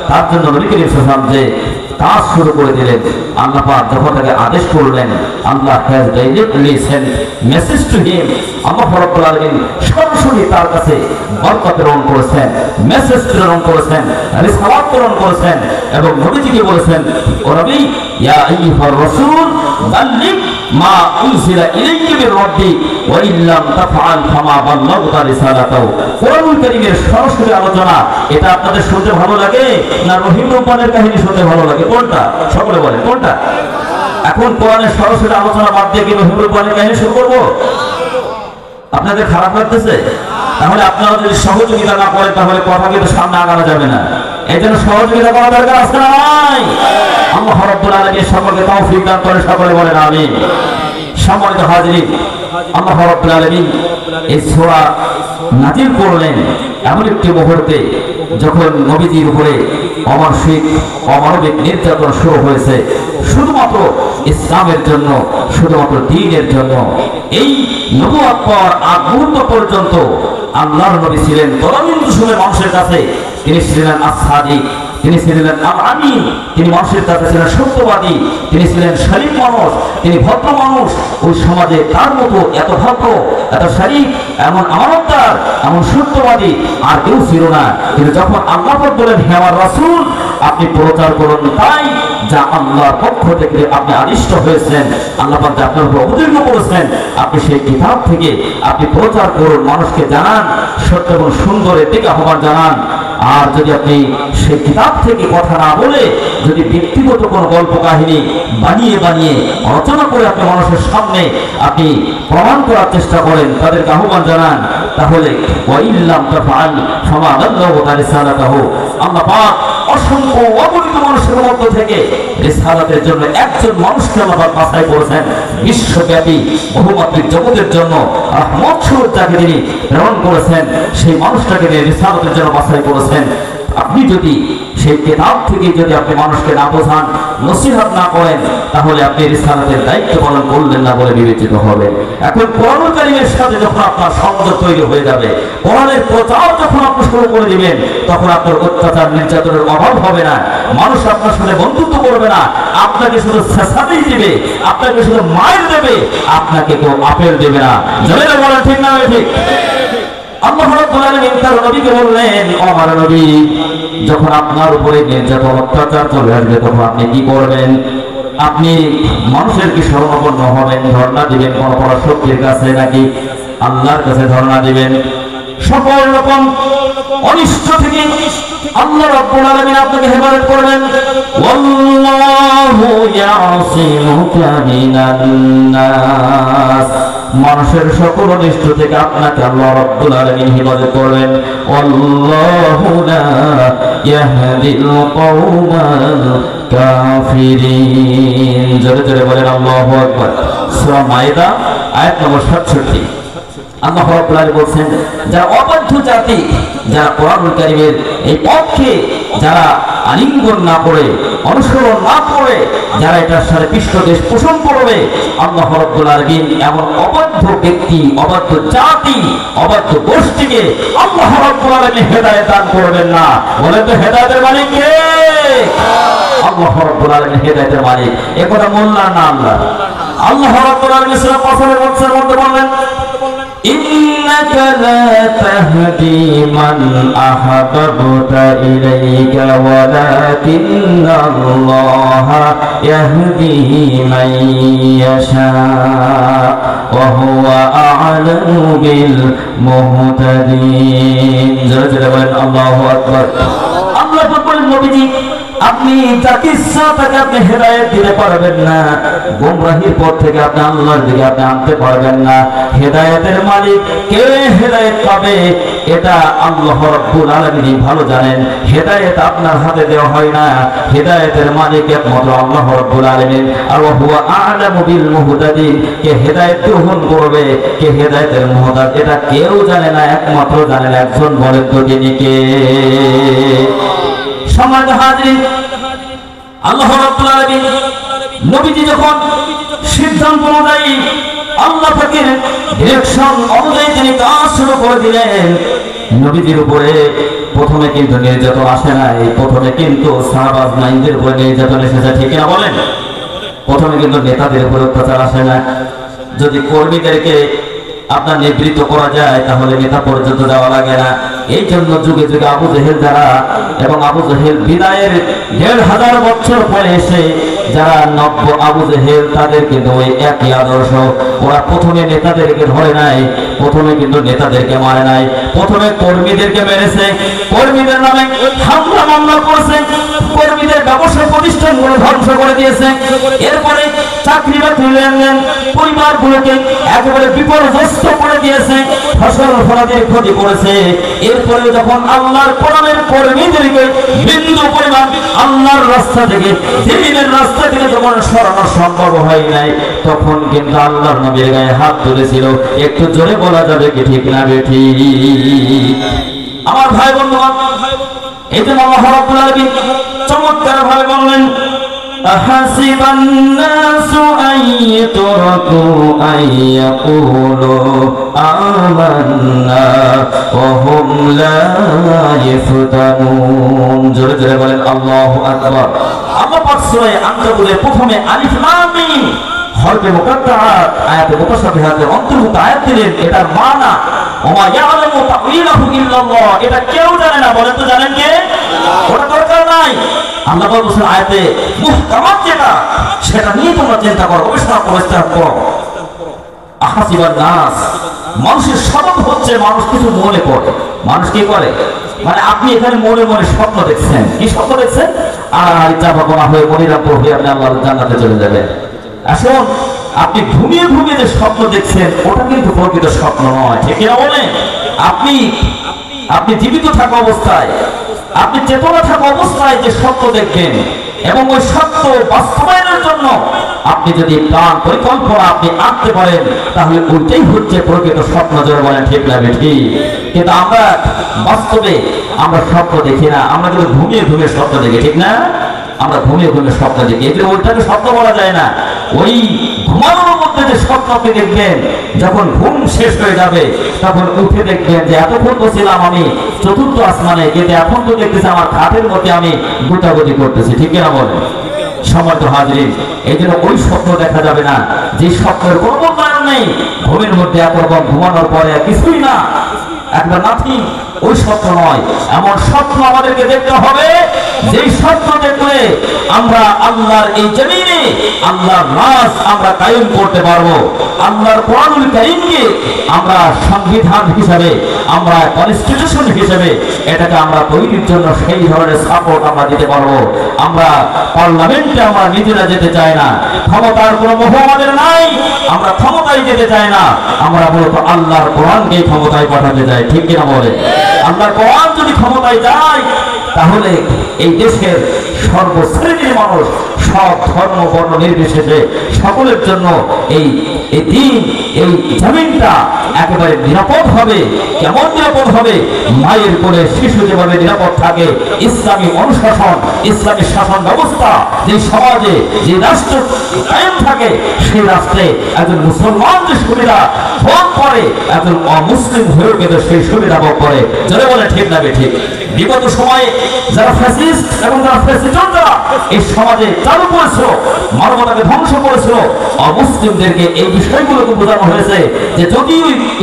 তার জন্য নবী করিম সাল্লাল্লাহু আলাইহি ওয়াসাল্লাম যে কাজ শুরু করে দিলেন, আল্লাহ পাক যখন তাকে আদেশ করলেন, Allah has directly sent message to him. Allah রাব্বুল আলামিন সরাসরি তার কাছে বরকত প্রেরণ করেছেন, মেসেজ প্রেরণ করেছেন, রিসালাত প্রেরণ করেছেন এবং নবীজিকে বলেছেন, ও নবী, ইয়া আইয়ুহার রাসূল বাল্লিগ মা উনজিলা ইলাইকা মির রাব্বিক ওয়া ইল্লাম তাফআল ফামা বাল্লাগতা রিসালাতাহু। কোরআনুল কারীমের সরাসরি আলোচনা এটা আপনাদের শুনতে ভালো লাগে না রহিম রব্বানের কাহিনী শুনতে ভালো লাগে? কোনটা? সকলে বলেন কোনটা? এখন কোরআনের সরাসরি আলোচনা বাদ দিয়ে কি রহিম রব্বানের কাহিনী শুরু করব? আপনাদের খারাপ লাগতেছে? তাহলে আপনারা যদি সহযোগিতা না করেন তাহলে কথা কিন্তু সামনে আগানো যাবে না। এই জন্য সহযোগিতা করা দরকার আছে না নাই? আল্লাহ রাব্বুল আলামিন সকলকে তৌফিক দান করে, সকলে বলেন আমিন। সম্মানিত হাজিরিন, আল্লাহ রাব্বুল আলামিন এই সূরা নাযিল করলেন এমন একটি মুহূর্তে যখন নবীজির উপরে অমানবিক অমানবিক নির্যাতন শুরু হয়েছে, শুধুমাত্র ইসলামের জন্য, শুধুমাত্র দ্বীনের জন্য। এই নবুয়ত পাওয়ার আগ মুহূর্ত পর্যন্ত আল্লাহর নবী ছিলেন তদানীন্তন যুগের মানুষের কাছে তিনি ছিলেন আস-সাদিক, তিনি ছিলেন আল-আমিন, তিনি মানুষের কাছে ছিলেন সত্যবাদী, তিনি ছিলেন শরীফ মানুষ, তিনি ভদ্র মানুষ। ওই সমাজে তার মতো এত ভদ্র, এত শরীফ, এমন আমানতদার, এমন সত্যবাদী আর কেউ ছিল না। কিন্তু যখন আল্লাহ বলেন হে আমার রাসূল আপনি প্রচার করুন তাই যা আল্লাহর পক্ষ থেকে আপনি আদিষ্ট হয়েছেন, আল্লাহ পাক আপনার উপর অবতীর্ণ করেছেন, আপনি সেই কিতাব থেকে আপনি প্রচার করুন, মানুষকে জানান, সত্য এবং সুন্দরের দিকে আহ্বান জানান। আর যদি আপনি সেই কিতাব থেকে কথা না বলে যদি ব্যক্তিগত কোনো গল্প কাহিনী বানিয়ে বানিয়ে রচনা করে আপনি মানুষের সামনে আপনি প্রমাণ করার চেষ্টা করেন, তাদেরকে আহ্বান জানান, তাহলে ওয়া ইল্লাম তাফআল ফামা বাল্লাগতা রিসালাতাহু। আল্লাহ পাক অসংখ্য অগণিত মানুষের মধ্য থেকে রিসালাতের জন্য একজন মানুষকে আল্লাহ পাক বাছাই করেছেন, বিশ্বব্যাপী বহুমাত্রিক জগতের জন্য রহমত স্বরূপ যাকে তিনি প্রেরণ করেছেন, সেই মানুষটাকে নিয়ে রিসালাতের জন্য বাছাই করেছেন। আপনি যদি সেই কিতাব থেকে যদি আপনি মানুষকে না বোঝান, নসিহত না করেন, তাহলে আপনি রিসালাতের দায়িত্ব পালন করলেন না বলে বিবেচিত হবে। এখন কোরআনুল কারীমের সাথে যখন আপনার সংযোগ তৈরি হয়ে যাবে, কোরআনের প্রচার যখন আপনি শুরু করে দিবেন, তখন আপনার অত্যাচার নির্যাতনের অভাব হবে না, মানুষ আপনার সাথে বন্ধুত্ব করবে না, আপনাকে শুধু ছেঁচাতেই দিবে, আপনাকে শুধু মায়ের দেবে, আপনাকে কেউ আপেল দেবে না। জানেন বলেন ঠিক না? ঠিক। আল্লাহ রাব্বুল আলামিন তার নবীকে বললেন, ও আমার নবী, যখন আপনার উপরে নির্যাতন অত্যাচার চলে আসবে তখন আপনি কি করবেন? আপনি মানুষের কি শরণাপন্ন হবেন? ধর্ণা দিবেন কোন পরাশক্তির কাছে নাকি আল্লাহর কাছে ধর্ণা দিবেন? সকল রকম অনিষ্ট থেকে আল্লাহ রাব্বুল আলামিন আপনাকে হেফাজত করবেন। ওয়াল্লাহু ইয়াসিমুকা মিনান নাস, মানুষের সকল অনিষ্ট থেকে আপনাকে আল্লাহ রাব্বুল আলামিন হেফাজত করবেন। আল্লাহু লা ইয়াহদিল কওমাল কাফিরিন। জোরে জোরে বলেন আল্লাহু আকবার। সূরা মাইদা আয়াত নম্বর 67। আল্লাহ রাব্বুল আলামিন বলেন, যারা অবাধ্য জাতি, যারা কোরআনুল কারীমের এই পক্ষে যারা আলিঙ্গন না করে, অনুসরণ না করে, যারা এটার সাথে পৃষ্ঠদেশ পোষণ করবে, আল্লাহ রাব্বুল আলামিন এমন অবাধ্য ব্যক্তি, অবাধ্য জাতি, অবাধ্য গোষ্ঠীকে আল্লাহ রাব্বুল আলামিন হেদায়েত দান করবেন না। বলেন তো হেদায়েতের মালিক কে? আল্লাহ রাব্বুল আলামিন হেদায়েতের মালিক। এই কথা মোল্লা না আল্লাহ? আল্লাহ রাব্বুল আলামিন সূরা কাসরের মধ্যে বলেন, ইন্নাকা লা তাহদি মান আহাবাবতা ইলাইকা ওয়ালাকিন্নাল্লাহা ইয়াহদি মান ইয়াশা ওয়া হুয়া আ'লামু বিল মুহতাদিন। জোরে জোরে বলেন আল্লাহু আকবার। আল্লাহ বলেন, নবীজি আপনি যাকে ইচ্ছা তাকে আপনি হেদায়েত দিতে পারবেন না, গোমরাহির পথ থেকে আপনি আল্লাহর দিকে আপনি আনতে পারবেন না। হেদায়েতের মালিক কে, হেদায়েত পাবে এটা আল্লাহ রাব্বুল আলামিন ভালো জানেন। হেদায়েত আপনার হাতে দেওয়া হয় না, হেদায়েতের মালিক একমাত্র আল্লাহ রাব্বুল আলামিন। আর হুয়া আ'লামু বিল মুহতাদিন, কে হেদায়েত গ্রহণ করবে, কে হেদায়েতের মুহতাদ, এটা কেউ জানে না, একমাত্র জানেন একজন। বলেন তো তিনি কে? সম্মানিত হাজির, আল্লাহ রাব্বুল আলামিন নবীজি যখন সিদ্ধান্ত অনুযায়ী আল্লাহ পাকের ডিরেকশন অনুযায়ী তিনি কাজ শুরু করে দিলেন, নবীজির উপরে প্রথমে কিন্তু নির্যাতন আসে নাই, প্রথমে কিন্তু সাহাবাজ নাইনদের উপরে নির্যাতন এসেছে, ঠিক না বলেন? প্রথমে কিন্তু নেতাদের উপরে অত্যাচার আসে না। যদি কর্মীদেরকে আপনার নিবৃত্ত করা যায় তাহলে নেতা পর্যন্ত যাওয়া লাগে না। এই জন্য যুগে যুগে আবু জেহেল যারা, এবং আবু জেহেল বিদায়ের ১৫০০ বছর পরে এসে যারা নব্য আবু জেহেল তাদের কিন্তু ওই একই আদর্শ। ওরা প্রথমে নেতাদেরকে ধরে নাই, প্রথমে কিন্তু নেতাদেরকে মারে নাই, প্রথমে কর্মীদেরকে মেরেছে, কর্মীদের নামে হামলা মামলা করেছে, কর্মীদের ব্যবসা প্রতিষ্ঠানগুলো ধ্বংস করে দিয়েছে। এরপরে চাকরি বাকরি লেনদেন পরিবারগুলোকে একেবারে বিপর্যস্ত করে দিয়েছে, ফসল ফলাদের ক্ষতি করেছে। এরপরে যখন আল্লাহর কোরআনের কর্মীদেরকে বিন্দু পরিমাণ আল্লাহর রাস্তা থেকে, দ্বীনের রাস্তা থেকে যখন সরানো সম্ভব হয় নাই, তখন কিন্তু আল্লাহর নবীর গায়ে হাত তুলেছিল। একটু জোরে বলা যাবে কি ঠিক না বেঠি? আমার ভাই বন্ধুগণ, এই জন্য আল্লাহ রাব্বুল আলামিন চমৎকার ভাবে বললেন, أحسب الناس أن يتركوا أن يقولوا آمنا وهم لا يفتنون। জোরে জোরে বলেন আল্লাহু আকবার। আল্লাহ পাক সূরা আনকাবুতের প্রথমে আলিফ লাম মিম হরফে মুকাত্তাআত আয়াতে মুতাশাবিহাতের অন্তর্ভুক্ত আয়াত দিলেন। এটার মানা ওমা ইয়ালামু তাওয়িলাহু ইল্লাল্লাহ, এটা কেউ জানে না। বলেন তো জানেন কে? ওটা দরকার নাই। আল্লাহ বলেছেন আয়াতে মুহকামাত যেটা, সেটা নিয়ে তোমরা চিন্তা করো, গবেষণা করো। আহাসিবান নাস, মানুষের স্বভাব হচ্ছে মানুষ কিছু মনে করে। মানুষ কি করে? মানে আপনি এখানে মনে মনে স্বপ্ন দেখছেন। কি স্বপ্ন দেখছেন? আর চাপা করা হয়ে মনিরামপুর হয়ে আপনি আল্লাহর জান্নাতে চলে যাবেন। আসলে আপনি ঘুমিয়ে ঘুমিয়ে যে স্বপ্ন দেখছেন ওটা কিন্তু প্রকৃত স্বপ্ন নয়। ঠিক না বলেন? আপনি জীবিত থাকা অবস্থায়, আপনি চেতনা থাকা অবস্থায় যে স্বপ্ন দেখবেন এবং ওই সত্য বাস্তবায়নের জন্য আপনি যদি প্ল্যান পরিকল্পনা আপনি আনতে পারেন, তাহলে ওইটাই হচ্ছে প্রকৃত স্বপ্ন। জোরে বলেন ঠিক না বেঠি? কিন্তু আমরা বাস্তবে আমরা স্বপ্ন দেখি না, আমরা কিন্তু ঘুমিয়ে ঘুমিয়ে স্বপ্ন দেখি। ঠিক না? আমরা ঘুমিয়ে ঘুমিয়ে স্বপ্ন দেখি, এগুলো ওইটাকে স্বপ্ন বলা যায় না। ওই ঘুমানোর মধ্যে যে স্বপ্ন আপনি দেখবেন, যখন ঘুম শেষ হয়ে যাবে তখন উঠে দেখবেন যে এতক্ষণ তো ছিলাম আমি চতুর্থ আসমানে, কিন্তু এখন তো দেখতেছি আমার খাটের মধ্যে আমি গুটাগুটি করতেছি। ঠিক না বলেন? সম্মানিত হাজরিন, এই জন্য ওই স্বপ্ন দেখা যাবে না যে স্বপ্নের কোনো মূল্যায়ন নেই। ঘুমের মধ্যে এত রকম ঘুমানোর পরে কিছুই না, একবার নাথি, ওই স্বপ্ন নয়। এমন স্বপ্ন আমাদেরকে দেখতে হবে যেই স্বপ্ন দেখলে আমরা আল্লাহর এই জমিনে আল্লাহর রাজ আমরা কায়েম করতে পারবো। আল্লাহর কোরআনুল কারীমকে আমরা সংবিধান হিসাবে, আমরা কনস্টিটিউশন হিসাবে এটাকে আমরা তৈরির জন্য সেই ধরনের সাপোর্ট আমরা দিতে পারবো। আমরা পার্লামেন্টে আমরা নিজেরা যেতে চাই না, ক্ষমতার কোনো মোহ আমাদের নাই, আমরা ক্ষমতায় যেতে চাই না, আমরা বলতো আল্লাহর কোরআনকে ক্ষমতায় পাঠাতে চাই। ঠিক কিনা বলে? আল্লাহর কোরআন যদি ক্ষমতায় যায় তাহলে এই দেশের সর্বশ্রেণীর মানুষ, সব ধর্ম বর্ণ নির্বিশেষে সকলের জন্য এই দিন, এই জমিনটা একেবারে নিরাপদ হবে। কেমন নিরাপদ হবে? মায়ের কোলে শিশু যেভাবে নিরাপদ থাকে, ইসলামী অনুশাসন, ইসলামী শাসন ব্যবস্থা যে সমাজে, যে রাষ্ট্র কায়েম থাকে, সেই রাষ্ট্রে একজন মুসলমান যে সুবিধা ভোগ করে, একজন অমুসলিম হয়েও কিন্তু সেই সুবিধা ভোগ করে। যারা বলে ঠিক না ঠিক? বিগত সময়ে যারা ফ্যাসিস্ট এবং যারা ফ্যাসিস্টরা এই সমাজে চালু করেছিল, মানবতাকে ধ্বংস করেছিল, অমুসলিমদেরকে এই বিষয়গুলোকে বোঝানো হয়েছে যে যদি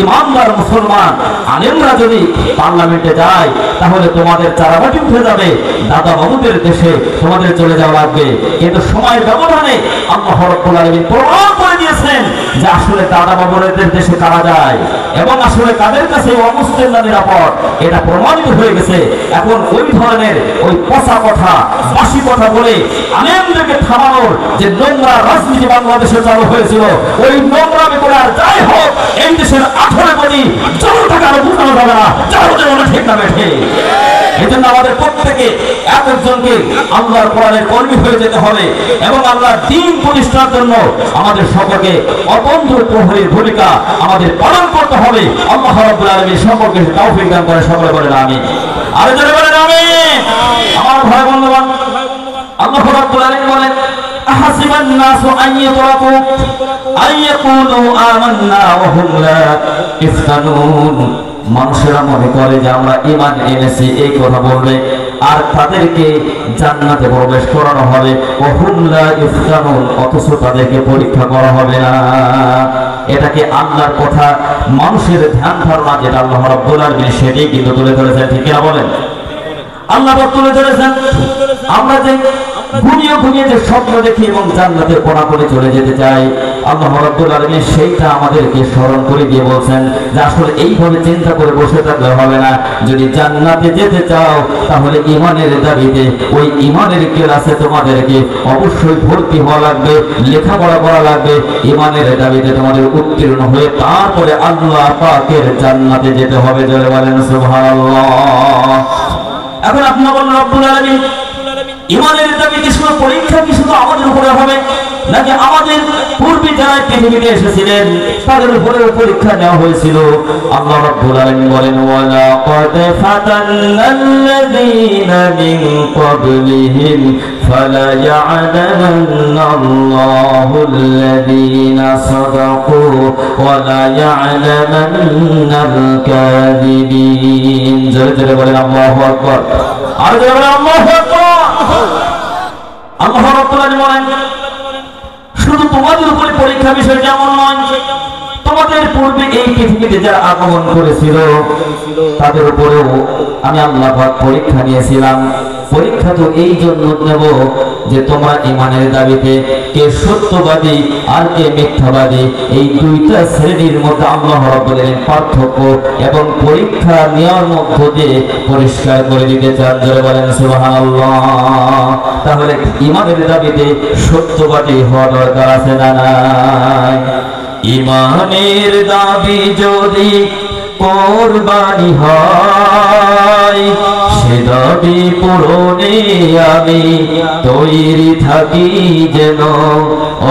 ইমানদার মুসলমান আলেমরা যদি পার্লামেন্টে যায় তাহলে তোমাদের চারাবাটি উঠে যাবে, দাদা বাবুদের দেশে তোমাদের চলে যাওয়া লাগবে। কিন্তু সময়ের ব্যবধানে আল্লাহ রাব্বুল আলামিন প্রমাণ করে দিয়েছেন যে আসলে দাদা বাবুদের দেশে কারা যায় এবং আসলে কাদের কাছে অমুসলিমরা নিরাপদ, এটা প্রমাণিত হয়ে গেছে। এখন ওই ধরনের ওই পচা কথা, বাসি কথা বলে আলেমদেরকে থামানোর যে নোংরা রাজনীতি বাংলাদেশে চালু হয়েছিল, ওই নোংরামি করে আর যাই হোক এই দেশের 18 কোটি জনতাকে আরো বোঝানো যাবে না। যারা ঠিক না বেঠে? এই জন্য আমাদের প্রত্যেকে এক একজনকে আল্লাহর কোরআনের কর্মী হয়ে যেতে হবে এবং আল্লাহর দ্বীন প্রতিষ্ঠার জন্য আমাদের সকলকে অতন্ত্র প্রহরীর ভূমিকা আমাদের পালন করতে হবে। আল্লাহ রাব্বুল আলামিন সকলকে তৌফিক দান করে। সকলে বলেন আমিন। আর যারা বলেন আমিন। আমার ভাই বন্ধুগণ, আল্লাহ রাব্বুল আলামিন বলেন আহাসিবান নাসু আন ইয়াতরাকু আন ইয়াকুলু আমান্না ওয়া হুম লা ইফতানুন। মানুষেরা মনে করে যে আমরা ঈমান এনেছি, এই কথা বলবে আর তাদেরকে জান্নাতে প্রবেশ করানো হবে, ওয়া হুম লা ইফতানুন, অথচ তাদেরকে পরীক্ষা করা হবে না। এটাকে আল্লাহর কথা, মানুষের ধ্যান ধারণা যেটা আল্লাহ রাব্বুল আলামিন সেটাই কিন্তু তুলে ধরেছেন। ঠিক না বলেন? আল্লাহ তুলে ধরেছেন। আমরা যে ঘুমিয়ে ঘুমিয়ে যে স্বপ্ন দেখি এবং জান্নাতের কোণাকুণে চলে যেতে চাই, আল্লাহ রাব্বুল আলামিন সেইটা আমাদেরকে স্মরণ করে দিয়ে বলছেন যে আসলে এইভাবে চিন্তা করে বসে থাকলে হবে না। যদি জান্নাতে যেতে চাও তাহলে ঈমানের দাবিতে ওই ঈমানের ক্লাসে তোমাদেরকে অবশ্যই ভর্তি হওয়া লাগবে, লেখাপড়া করা লাগবে। ঈমানের দাবিতে তোমাদের উত্তীর্ণ হয়ে তারপরে আল্লাহ পাকের জান্নাতে যেতে হবে। জোরে বলেন সুবহানাল্লাহ। এখন আপনি বলেন রব্বুল আলামিন ঈমানের দাবি কি শুধু পরীক্ষা কি শুধু আমাদের উপরে হবে, নাকি আমাদের পূর্বে যারা পৃথিবীতে এসেছিলেন তাদের উপরে পরীক্ষা নেওয়া হয়েছিল? আল্লাহ রাব্বুল আলামিন বলেন ওয়ালা ক্বাদ ফাতান্নাল্লাযীনা মিন ক্বাবলিহিম ফালা ইয়া'লামান্নাল্লাহুল্লাযীনা সাদাকু ওয়ালা ইয়া'লামান্নাল কাযিবিন। জোরে জোরে বলেন আল্লাহু আকবার। আর জোরে বলেন আল্লাহু আকবার। আল্লাহ রাব্বুল আলামিন বলেন শুধু তোমাদের উপরে পরীক্ষা বিষয় যেমন নয়, তোমাদের পূর্বে এই পৃথিবীতে যারা আগমন করেছিল তাদের উপরেও আমি আল্লাহ পাক পরীক্ষা নিয়েছিলাম। পরীক্ষা তো এই জন্য নেব যে তোমরা ঈমানের দাবিতে কে সত্যবাদী আর কে মিথ্যাবাদী, এই দুইটা শ্রেণীর মধ্যে আল্লাহ রাব্বুল আলামিন পার্থক্য এবং পরীক্ষা নেওয়ার মধ্য দিয়ে পরিষ্কার করে দিতে চান। জোরে বলেন সুবহানাল্লাহ। তাহলে ঈমানের দাবিতে সত্যবাদী হওয়া দরকার আছে না নাই? ঈমানের দাবি যদি কোরবানি হয়, সে দাবি পূরণে আমি তৈরি থাকি যেন।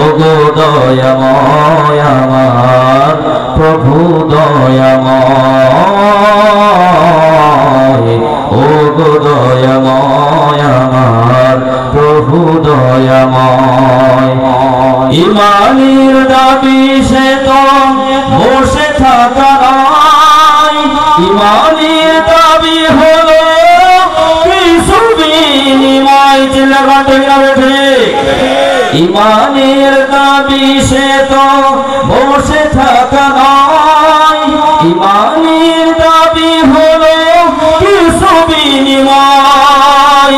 ওগো দয়াময় আমার প্রভু দয়াময়, ওগো দয়াময় আমার প্রভু দয়াময়। ঈমানের দাবি সে তো বসে থাকা নয়, ঈমানের দাবি হলো কিছু বিনিময়। চিল্লাতে হবে। ঈমানের দাবি সে তো বসে থাকা নয়, ঈমানের দাবি হলো কিছু বিনিময়।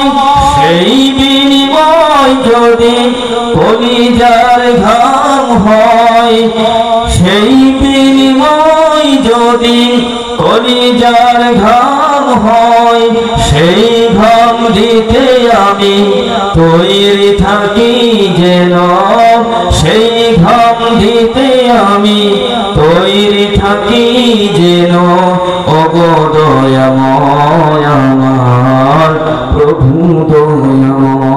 সেই বিনিময় যদি কলিজার ঘাম হয়, সেই বিনিময় যদি কলিজার ঘাম হয়, সেই ঘাম দিতে আমি তৈরি থাকি যেন। সেই ঘাম দিতে আমি তৈরি থাকি যেন। ওগো দয়াময় আমার প্রভু দয়াময়,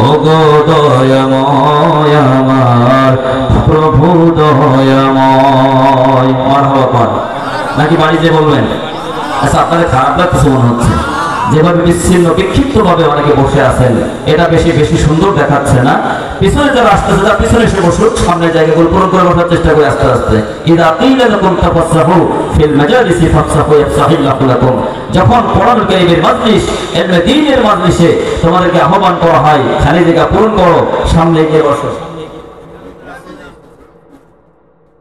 ওগো দয়াময় আমার প্রভু দয়াময়। মারহাবা। নাকি বাড়িতে বলবেন? আচ্ছা, আপনাদের খারাপ লাগতেছে মনে হচ্ছে, যেভাবে বিচ্ছিন্ন বিক্ষিপ্ত ভাবে অনেকে বসে আছেন, এটা বেশি বেশি সুন্দর দেখাচ্ছে না। পিছনে যারা আসতেছে তারা পিছনে এসে বসুক, সামনের জায়গাগুলো পূরণ করে বসার চেষ্টা করে আস্তে আস্তে। ইদা কিলা লাকুম তাফাসসাহু ফিল মাজালিসি ফাফসাহু ইয়াফসাহিল্লাহু লাকুম। যখন কোরআন কারীমের মাজলিস, ইলমে দ্বীনের মাজলিসে তোমাদেরকে আহ্বান করা হয়, খালি জায়গা পূরণ করো, সামনে গিয়ে বসো।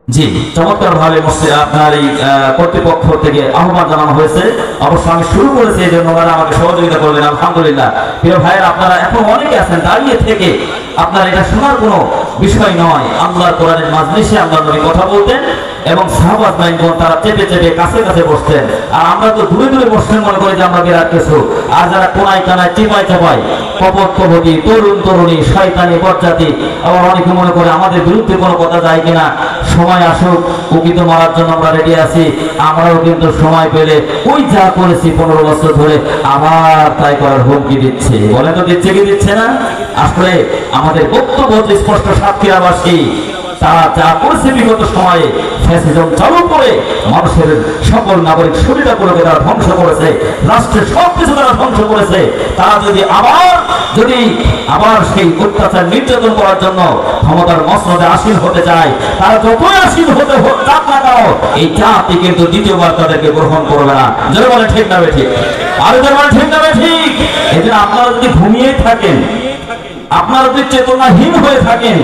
জি, চমৎকার ভাবে আপনার এই কর্তৃপক্ষ থেকে আহ্বান জানানো হয়েছে। অবশ্য আমি শুরু করেছি এই জন্য ওনারা আমাকে সহযোগিতা করবেন, আলহামদুলিল্লাহ। প্রিয় ভাইয়েরা, আপনারা এখন অনেকে আছেন দাঁড়িয়ে থেকে, আপনার এটা শোনার কোনো বিষয় নয়। আল্লাহর কোরআনের মাজলিসে আল্লাহর নবী কথা বলতেন এবং সাহাবাত মাইনগণ তারা চেপে চেপে কাছে কাছে বসতেন, আর আমরা তো দূরে দূরে বসতেন মনে করি যে আমরা বিরাট কিছু। আর যারা কোনায় কানায় চেপায় চেপায় কপট কপটি তরুণ তরুণী শয়তানি বজ্জাতি, আবার অনেকে মনে করে আমাদের বিরুদ্ধে কোনো কথা যায় কিনা, সময় আসুক উকিত মারার জন্য আমরা রেডি আছি। আমরাও কিন্তু সময় পেলে ওই যা করেছি 15 বছর ধরে আবার তাই করার হুমকি দিচ্ছে। বলে তো দিচ্ছে কি দিচ্ছে না? আসলে আমাদের বক্তব্য স্পষ্ট সাতক্ষীরাবাসী তারা যা করেছে বিগত সময়ে ফ্যাসিজম চালু করে মানুষের সকল নাগরিক সুবিধাগুলোকে তারা ধ্বংস করেছে, রাষ্ট্রের সবকিছু তারা ধ্বংস করেছে। তারা যদি আবার সেই অত্যাচার নির্যাতন করার জন্য ক্ষমতার মসনদে আসীন হতে চায়, তারা যতই আসীন হতে চাক না কেন, এই জাতি কিন্তু দ্বিতীয়বার তাদেরকে গ্রহণ করবে না। যারা বলে ঠিক না ঠিক, আর যারা বলে ঠিক না ঠিক, এজন্য আপনারা যদি ঘুমিয়ে থাকেন, আপনারা যদি চেতনাহীন হয়ে থাকেন,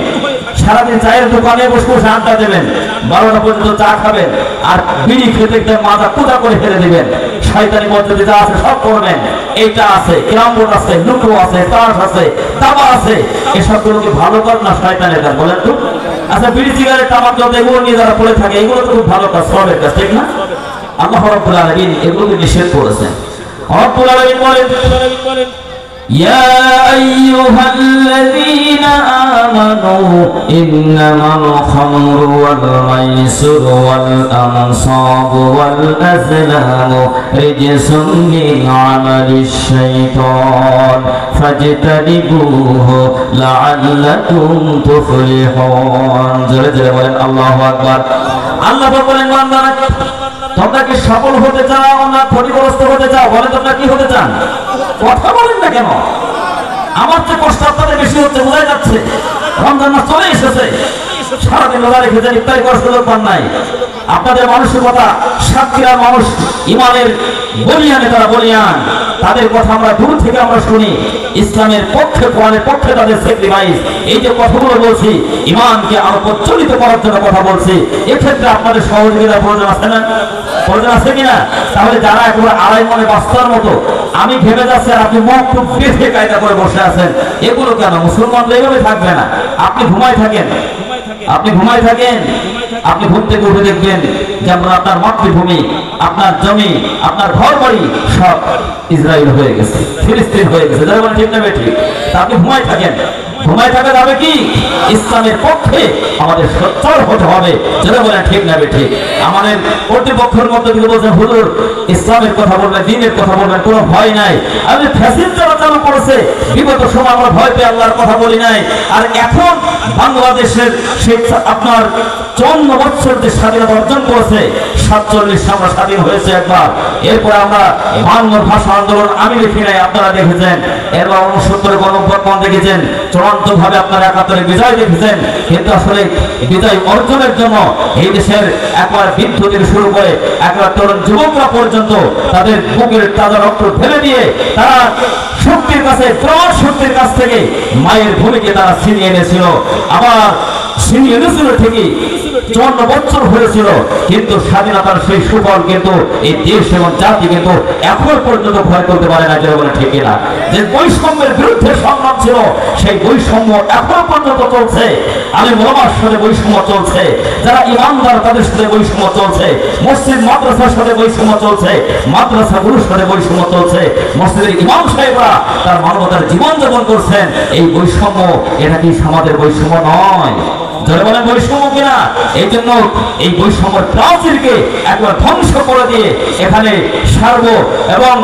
সারাদিন চায়ের দোকানে বসে বসে আড্ডা দেবেন, 12টা পর্যন্ত চা খাবেন, আর বিড়ি খেতে খেতে মাথা কুদা করে ফেলে দিবেন, শয়তানি পদ্ধতি যা আছে সব করবেন। এটা আছে, ক্যারাম বোর্ড আছে, লুডো আছে, তাস আছে, দাবা আছে, এসবগুলো কি ভালো কাজ না শয়তানের কাজ বলেন তো? আচ্ছা, বিড়ি সিগারেট তামাক জল এগুলো নিয়ে যারা পড়ে থাকে এগুলো তো খুব ভালো কাজ, সবের কাজ, ঠিক না? আল্লাহ রাব্বুল আলামিন এগুলোকে নিষেধ করেছেন। রাব্বুল আলামিন বলেন يا أيها الذين آمنوا إنما الخمر والميسر والأنصاب والأزلام رجس من عمل الشيطان فاجتنبوه لعلكم تفلحون জোরে জোরে বলেন আল্লাহু আকবার। আল্লাহ বলেন বান্দারা তোমরা কি সফল হতে চাও না ক্ষতিগ্রস্ত হতে চাও? বলে তোমরা কি হতে চান? কথা বলেন না কেন? আমার যে কষ্ট আপনাদের বেশি হচ্ছে বোঝা যাচ্ছে। রমজান মাস চলে এসেছে, সারাদিন রোজা রেখেছেন, ইফতারি করার সুযোগ পান নাই। আপনাদের মানসিকতা সাতক্ষীরার মানুষ ইমানের বলিয়ানে, তারা বলিয়ান, তাদের কথা আমরা দূর থেকে আমরা শুনি। ইসলামের পক্ষে, কোরআনের পক্ষে তাদের স্যাক্রিফাইস, এই যে কথাগুলো বলছি ইমানকে আরো প্রচলিত করার জন্য কথা বলছি, এক্ষেত্রে আপনাদের সহযোগিতার প্রয়োজন আছে না? প্রয়োজন আছে কিনা? তাহলে যারা একেবারে আড়াই মনে বাস্তার মতো আমি ভেবে যাচ্ছি আর আপনি মুখ খুব বেঁধে কায়দা করে বসে আছেন, এগুলো কেন? মুসলমান এইভাবে থাকবে না। আপনি ঘুমায় থাকেন, আপনি ঘুমায় থাকেন, আপনি ঘুম থেকে উঠে দেখবেন যেমন আপনার মাতৃভূমি, আপনার জমি, আপনার ঘর বাড়ি সব ইসরায়েল হয়ে গেছে, ফিলিস্তিন হয়ে গেছে। যারা বলেন ঠিক না বেঠিক? তা আপনি ঘুমায় থাকেন, ঘুমায় থাকা যাবে কি? ইসলামের পক্ষে আমাদের সোচ্চার হতে হবে। যারা বলেন ঠিক না বেঠিক? আমাদের কর্তৃপক্ষের মধ্যে কিন্তু বলছেন হুজুর ইসলামের কথা বলবেন, দ্বীনের কথা বলবেন, কোনো ভয় নাই। আমি ফ্যাসিস্ট যারা চালু করেছে বিগত সময় আমরা ভয় পেয়ে আল্লাহর কথা বলি নাই। আর এখন বাংলাদেশের সেই আপনার 54 বছর যে স্বাধীনতা অর্জন করেছে, 47 আমরা স্বাধীন হয়েছে একবার, এরপরে আমরা বাংলা ভাষা আন্দোলন আমি লিখি নাই, আপনারা দেখেছেন, এরপর 69 গণঅভ্যুত্থান দেখেছেন, চূড়ান্ত ভাবে আপনারা 71 বিজয় দেখেছেন। কিন্তু আসলে বিজয় অর্জনের জন্য এই দেশের একবার বৃদ্ধ থেকে শুরু করে একবার তরুণ যুবকরা পর্যন্ত তাদের বুকের তাজা রক্ত ঢেলে দিয়ে তারা শক্তির কাছে, প্রমাণ শক্তির কাছ থেকে মায়ের ভূমিকে তারা ছিনিয়ে এনেছিল। আবার ছিনিয়ে এনেছিল ঠিকই, 54 বছর হয়েছিল, কিন্তু স্বাধীনতার সেই সুফল কিন্তু এই দেশ এবং জাতি কিন্তু এখন পর্যন্ত ভয় করতে পারে না। যারা বলে ঠিক না? যে বৈষম্যের বিরুদ্ধে সংগ্রাম ছিল, সেই বৈষম্য এখন পর্যন্ত চলছে। আলেম ওলামার সাথে বৈষম্য চলছে, যারা ইমানদার তাদের সাথে বৈষম্য চলছে, মসজিদ মাদ্রাসার সাথে বৈষম্য চলছে, মাদ্রাসাগুলোর সাথে বৈষম্য চলছে, মসজিদের ইমাম সাহেবরা তার মানবতার জীবন যাপন করছেন। এই বৈষম্য, এটা কি সমাজের বৈষম্য নয়? যারা বলেন বৈষম্য কিনা? এই জন্য এই বৈষম্যের প্রাচীরকে একবার ধ্বংস করে দিয়ে এখানে সার্ব এবং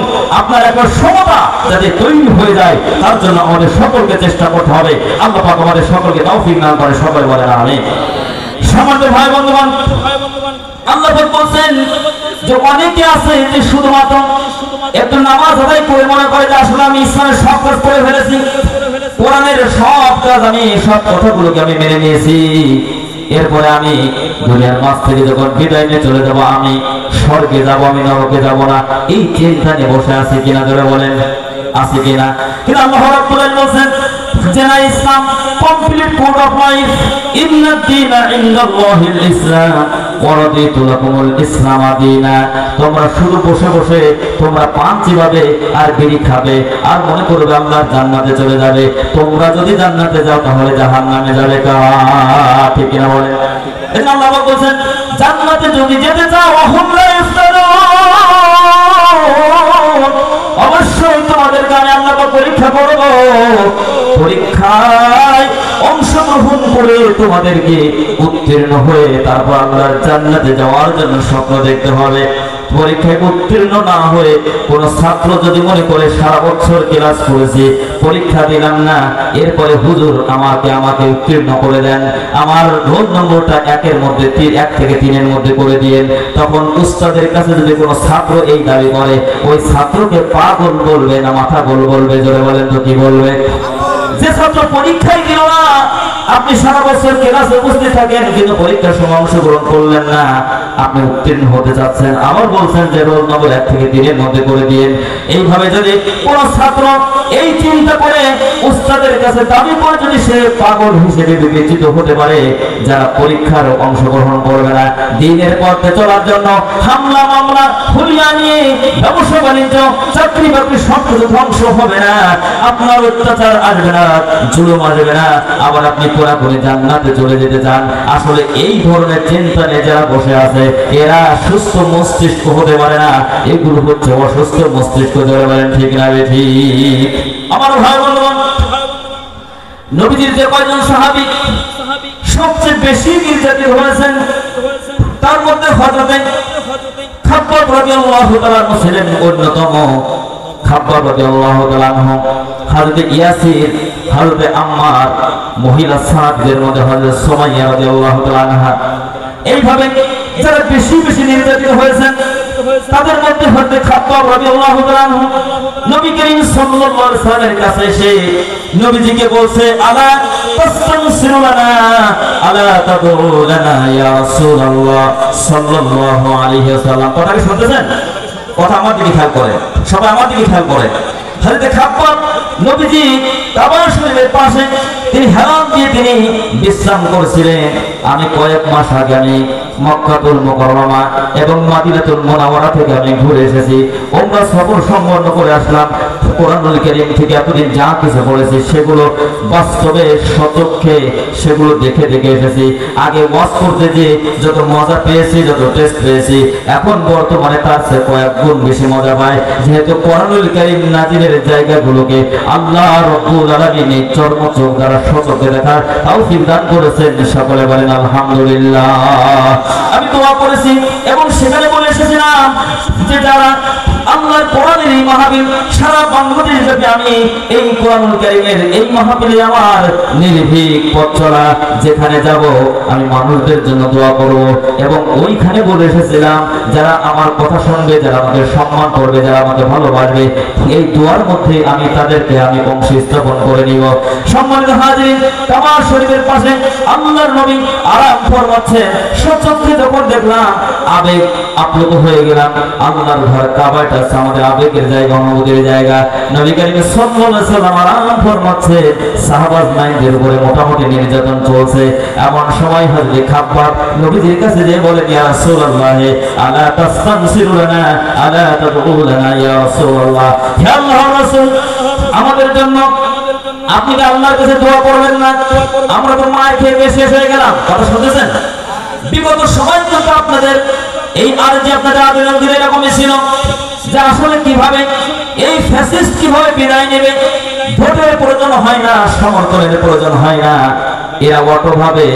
আপনার একবার সমতা যাতে তৈরি হয়ে যায়, তার জন্য আমাদের সকলকে চেষ্টা করতে হবে। আল্লাহ পাক আমাদের সকলকে তৌফিক দান করে, সকলে বলেন আমিন। সম্মানিত ভাই বন্ধুগণ, আল্লাহ পাক বলেন যে অনেকে আছে যে শুধুমাত্র একটু নামাজ আদায় করে মনে করে যে আসলে আমি ইসলামের সব কাজ করে ফেলেছি, কোরআনের সব কাজ আমি, সব কথাগুলোকে আমি মেনে নিয়েছি, এরপরে আমি দুনিয়ার মাঝ থেকে যখন বিদায় নিয়ে চলে যাবো, আমি স্বর্গে যাবো, আমি নরকে যাবো না, এই চিন্তা নিয়ে বসে আছে কিনা? ধরে বলেন আছে কিনা? কিন্তু আল্লাহ রাব্বুল আলামিন বলেন যে না, ইসলাম কমপ্লিট কোড অফ লাইফ, ইন্নাদ দীনা ইনদাল্লাহিল ইসলাম ওয়া রাদিতু লাকুমুল ইসলাম দীনা। তোমরা শুধু বসে বসে তোমরা পান চিবাবে আর বিড়ি খাবে আর মনে করবে আল্লাহর জান্নাতে চলে যাবে। তোমরা যদি জান্নাতে যাও তাহলে জাহান্নামে যাবে কা? ঠিক কিনা বলেন? এটা আল্লাহ বলেন জান্নাতে যদি যেতে চাও হুম লা ইফতারুন, অবশ্যই তোমাদেরকে আমি আল্লাহ পরীক্ষা করব। পরীক্ষায় অংশগ্রহণ করে তোমাদেরকে উত্তীর্ণ হয়ে তারপর আল্লাহর জান্নাতে যাওয়ার জন্য স্বপ্ন দেখতে হবে। পরীক্ষায় উত্তীর্ণ না হয়ে কোন ছাত্র যদি মনে করে সারা বছর ক্লাস করেছি, পরীক্ষা দিলাম না, এরপরে হুজুর আমাকে উত্তীর্ণ করে দেন, আমার রোল নম্বরটা 1 থেকে 3 মধ্যে করে দিয়েন, তখন উস্তাদের কাছে যদি কোনো ছাত্র এই দাবি করে, ওই ছাত্রকে পাগল বলবে না মাথা গোল বলবে? জোরে বলেন তো কি বলবে? যে ছাত্র পরীক্ষায় দিল না, আপনি সারা বছর ক্লাসে উপস্থিত থাকেন কিন্তু পরীক্ষার সময় অংশগ্রহণ করলেন না, আপনি উত্তীর্ণ হতে চাচ্ছেন, আবার বলছেন যে রোল নম্বর 1 থেকে 3 এর মধ্যে করে দিন। এইভাবে যদি কোন ছাত্র এই চিন্তা করে উস্তাদের কাছে দাবি করে যদি সে পাগল হিসেবে বিবেচিত হতে পারে, যারা পরীক্ষার অংশগ্রহণ করবে না, দিনের পথে চলার জন্য হামলা মামলা হুলিয়া নিয়ে ব্যবসা বাণিজ্য চাকরি বাকরি সবকিছু ধ্বংস হবে না, আপনার অত্যাচার আসবে না, জুলুম আসবে না, আবার আপনি পুরাপুরি জান্নাতে চলে যেতে চান। আসলে এই ধরনের চিন্তা নিয়ে যারা বসে আছে এরা সুস্থ মস্তিষ্ক হতে পারে না, এগুলো হচ্ছে অসুস্থ মস্তিষ্ক। ধরে বলেন ঠিক না ঠিক? আমার ভাই বন্ধুগণ, নবীজির যে কয়জন সাহাবী সবচেয়ে বেশি নির্যাতিত হয়েছেন তার মধ্যে হযরত খাব্বাব রাদিয়াল্লাহু তাআলা ছিলেন অন্যতম। খাব্বাব রাদিয়াল্লাহু তাআলা, হযরত ইয়াসির, হযরত আম্মার, মহিলা সাহাবীদের মধ্যে হযরত সুমাইয়া রাদিয়াল্লাহু তাআলা আনহা, এইভাবে যারা বেশি বেশি নির্যাতিত হয়েছেন তাদের মধ্যে হযরত খাব্বাব রাদিয়াল্লাহু তাআলা নবী করিম সাল্লাল্লাহু আলাইহি ওয়াসাল্লামের কাছে এসে নবীজিকে বলছে, আলা তাস্তানসিরু লানা আলা তাদউ লানা ইয়া রাসূলুল্লাহ সাল্লাল্লাহু আলাইহি ওয়াসাল্লাম। কথা কি শুনতেছেন? কথা আমার দিকে খেয়াল করে, সবাই আমার দিকে খেয়াল করে। হযরত খাব্বাব নবীজি কাবা শরীফের পাশে তিনি হেলান দিয়ে তিনি বিশ্রাম করছিলেন। আমি কয়েক মাস আগে আমি মক্কাতুল মুকাররমা এবং মদিনাতুল মুনাওয়ারা থেকে আমি ঘুরে এসেছি, ওমরা সফর সম্পন্ন করে আসলাম। কোরআনুল কারীম থেকে এতদিন যা কিছু পড়েছি সেগুলো বাস্তবে সচক্ষে সেগুলো দেখে দেখে এসেছি। আগে ওয়াজ করতে যে যত মজা পেয়েছি, যত টেস্ট পেয়েছি, এখন বর্তমানে তার চেয়ে কয়েক গুণ বেশি মজা পাই, যেহেতু কোরআনুল কারীম নাজিলের জায়গাগুলোকে আল্লাহ রাব্বুল আলামিন চর্মচোখ দ্বারা সচক্ষে দেখার তৌফিক দান করেছেন। সকলে বলেন আলহামদুলিল্লাহ। আমি দোয়া করেছি এবং সেখানে বলে এসেছিলাম যে যারা আল্লাহর কোরআনের এই মাহফিল সারা বাংলাদেশ ব্যাপী, আমি এই কোরআনুল কারীমের এই মাহফিলে আমার নির্ভীক পথ চলা যেখানে যাব আমি মানুষদের জন্য দোয়া করব। এবং ওইখানে বলে এসেছিলাম যারা আমার কথা শুনবে, যারা আমাকে সম্মান করবে, যারা আমাকে ভালোবাসবে, এই দোয়ার মধ্যে আমি তাদেরকে আমি অংশ স্থাপন করে নিব। সম্মানিত হাজির, কাবা শরীফের পাশে আল্লাহর নবী আরাম ফরমাচ্ছেন। সচক্ষে যখন দেখলাম আবেগ আপ্লুত হয়ে গেলাম। আল্লাহর ঘর কাবাটা আমাদের আবেগের জায়গা, অনুভূতির জায়গা। নবী করিম সাল্লাল্লাহু আলাইহি ওয়াসাল্লাম আরাম ফরমাচ্ছে, সাহাবাজ মাইনদের উপরে মোটামুটি নির্যাতন চলছে। এমন সময় হযরত খাব্বাব নবীজির কাছে যে বলেন, ইয়া রাসূলুল্লাহ আলা তাস্তানসিরু লানা আলা তাদউ লানা ইয়া রাসূলুল্লাহ, হে আল্লাহর রাসূল আমাদের জন্য আপনি কি আল্লাহর কাছে দোয়া করবেন না? আমরা তো মায়ের খেয়ে বেশি হয়ে গেলাম। কথা শুনতেছেন? বিগত সময় কিন্তু আপনাদের এই আরজি আপনাদের আবেদন দিলে এরকমই ছিল যে আসলে কিভাবে এই ফ্যাসিস্ট কিভাবে বিদায় নেবে। ভোটের প্রয়োজন হয় না, সমর্থনের প্রয়োজন হয় না, এরা অটোভাবে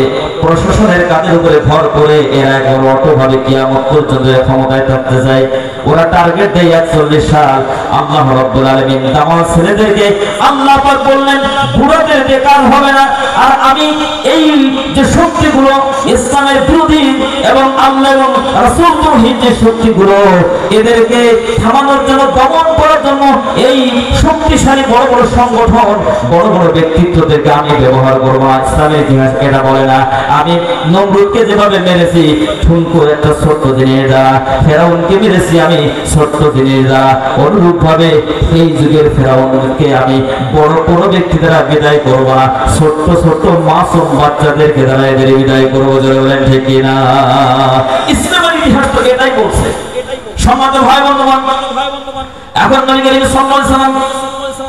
প্রশাসনের কাজের উপরে ভর করে এরা একবার অটোভাবে কিয়ামত পর্যন্ত ক্ষমতায় থাকতে চায়। ওরা টার্গেট দেয় 41 সাল। আল্লাহ রাব্বুল আলামিন তামাম ছেলেদেরকে আল্লাহ পাক বললেন বুড়োদের বেকার হবে না। আর আমি এই যে শক্তিগুলো ইসলামের বিরোধী এবং আল্লাহ এবং রাসূল তৌহিদ যে শক্তিগুলো, এদেরকে থামানোর জন্য, দমন করার জন্য এই শক্তিশালী বড় বড় সংগঠন, বড় বড় ব্যক্তিত্বদেরকে আমি ব্যবহার করবো। ইসলামের ইতিহাস এটা বলে না আমি নমরুদকে যেভাবে মেরেছি ঠুনকুর একটা ছোট্ট জিনিস দ্বারা, ফেরাউনকে মেরেছি আমি ছোট্ট জিনিস দ্বারা, অনুরূপ ভাবে এই যুগের ফেরাউনকে আমি বড় বড় ব্যক্তি দ্বারা বিদায় করবো না, ছোট্ট ছোট্ট মাসুম বাচ্চাদেরকে দ্বারা এদের বিদায় করবো। যারা বলেন ঠিক কিনা? ইসলামের ইতিহাস তো এটাই বলছে। সম্মানিত ভাই বন্ধুগণ, এখন নবী করিম সাল্লাল্লাহু আলাইহি ওয়াসাল্লাম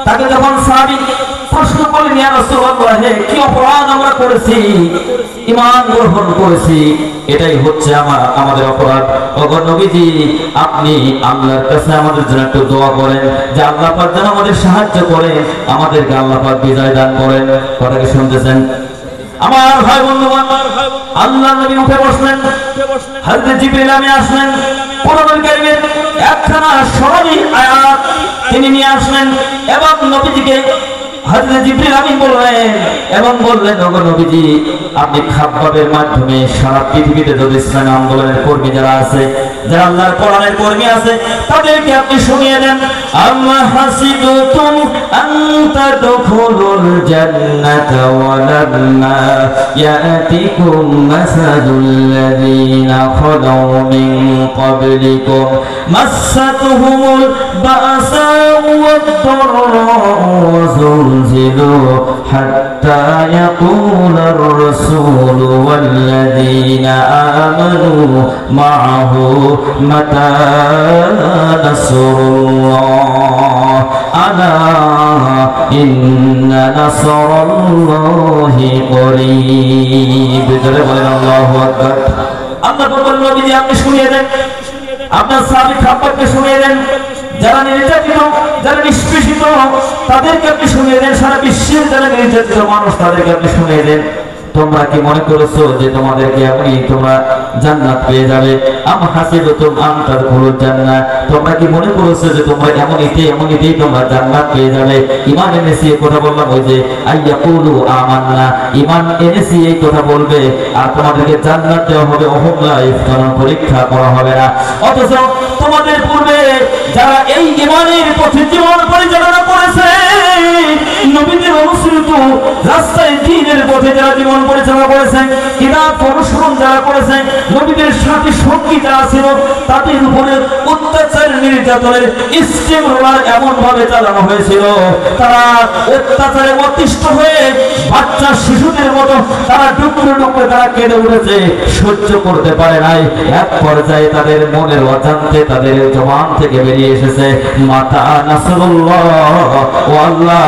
তাকে যখন সাহাবী প্রশ্ন করলেন, ইয়া রাসূলুল্লাহ কি অপরাধ আমরা করেছি, ঈমান গ্রহণ করেছি, এটাই হচ্ছে আমাদের অপরাধ। ওগো নবীজি আপনি আল্লাহর কাছে আমাদের জন্য একটু দোয়া করেন যে আল্লাহ পাক যেন আমাদের সাহায্য করেন, আমাদেরকে আল্লাহ পাক বিজয় দান করেন। কথা কি শুনতেছেন? আমার ভাই বন্ধুগণ, আল্লাহর নবী উঠে বসলেন, হযরত জিবরিল আমিন আসলেন, কোরআনুল কারীমের একখানা সরলি আয়াত তিনি নিয়ে আসলেন এবং নবীজিকে হযরত জিবরিল আমিন বললেন, এবং বললেন, ওগো নবীজি, আপনি খাব্বাবের মাধ্যমে সারা পৃথিবীতে যদি ইসলামী আন্দোলনের কর্মী যারা আছে, যারা আল্লাহর কোরআনের কর্মী আছে, তাদেরকে আপনি শুনিয়ে দেন। আম্মা হাসিবতুম আন তাদখুলুল জান্নাতা ওয়া লাম্মা ইয়াতিকুম মাসালুল লাযীনা খালাউ মিন ক্বাবলিকুম মাসাতুহুমুল বাসাউ ওয়াদ-দাররাউ ওয়া যুলজিলু হাত্তা ইয়াকুলার রাসূলু ওয়াল্লাযীনা আমানু মা'আহু মাতা নাসরুল্লাহ আলা ইন্না নাসরাল্লাহি করিব। জোরে বলেন আল্লাহু আকবার। আল্লাহ বলেন, নবীজি আপনি শুনিয়ে দেন, আপনার সাহাবী খাব্বাবকে শুনিয়ে দেন, যারা নির্যাতিত, যারা নিষ্পেষিত, তাদেরকে আপনি শুনিয়ে দেন, সারা বিশ্বের যারা নির্যাতিত মানুষ, তাদেরকে আপনি শুনিয়ে দেন, তোমরা কি মনে করেছো যে তোমাদেরকে এমনি তোমরা জান্নাত পেয়ে যাবে? আম হাসিবতুম আন তাদখুলুল জান্নাহ, তোমরা কি মনে করেছো যে তোমরা এমনিতেই তোমরা জান্নাত পেয়ে যাবে? ঈমান এনেছি, এই কথা বললাম, ওই যে আইয়াকুলু আমান্না, ঈমান এনেছি এই কথা বলবে, আর তোমাদেরকে জান্নাত দেওয়া হবে, ওহুমলা ইফতানুন, পরীক্ষা করা হবে না। অথচ তোমাদের পূর্বে যারা এই ঈমানের পথে জীবন পরিচালনা করেছে, নবীদের অনুসৃত রাস্তায় দ্বীনের পথে যারা জীবন পরিচালনা করেছেন, কিতাব অনুসরণ যারা করেছেন, নবীদের সাথে সঙ্গী যারা ছিল, তাদের উপরে অত্যাচার নির্যাতনের ইস্তেমরোলার এমন ভাবে চালানো হয়েছিল, তারা অত্যাচারে অতিষ্ঠ হয়ে বাচ্চা শিশুদের মতো তারা ডুকরে ডুকরে তারা কেঁদে উঠেছে, সহ্য করতে পারে নাই। এক পর্যায়ে তাদের মনের অজান্তে তাদের জবান থেকে বেরিয়ে এসেছে, মাতা নাসরুল্লাহ, ও আল্লাহ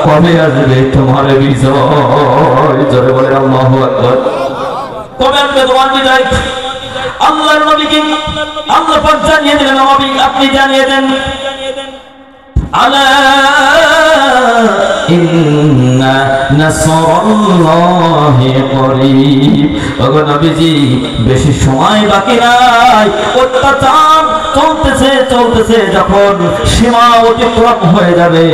কবে আসবে তোমার বিজয়? জোরে বলেন আল্লাহু আকবার। কবে আসবে তোমার বিজয়? আল্লাহর নবীকে আল্লাহ পাক জানিয়ে দিলেন, নবী আপনি জানিয়ে দেন, আলা ইন্না নাসরাল্লাহি করিব। ওগো নবীজি, বেশি সময় বাকি নাই, অত্যাচার চলতেছে, যখন সীমা অতিক্রম হয়ে যাবে,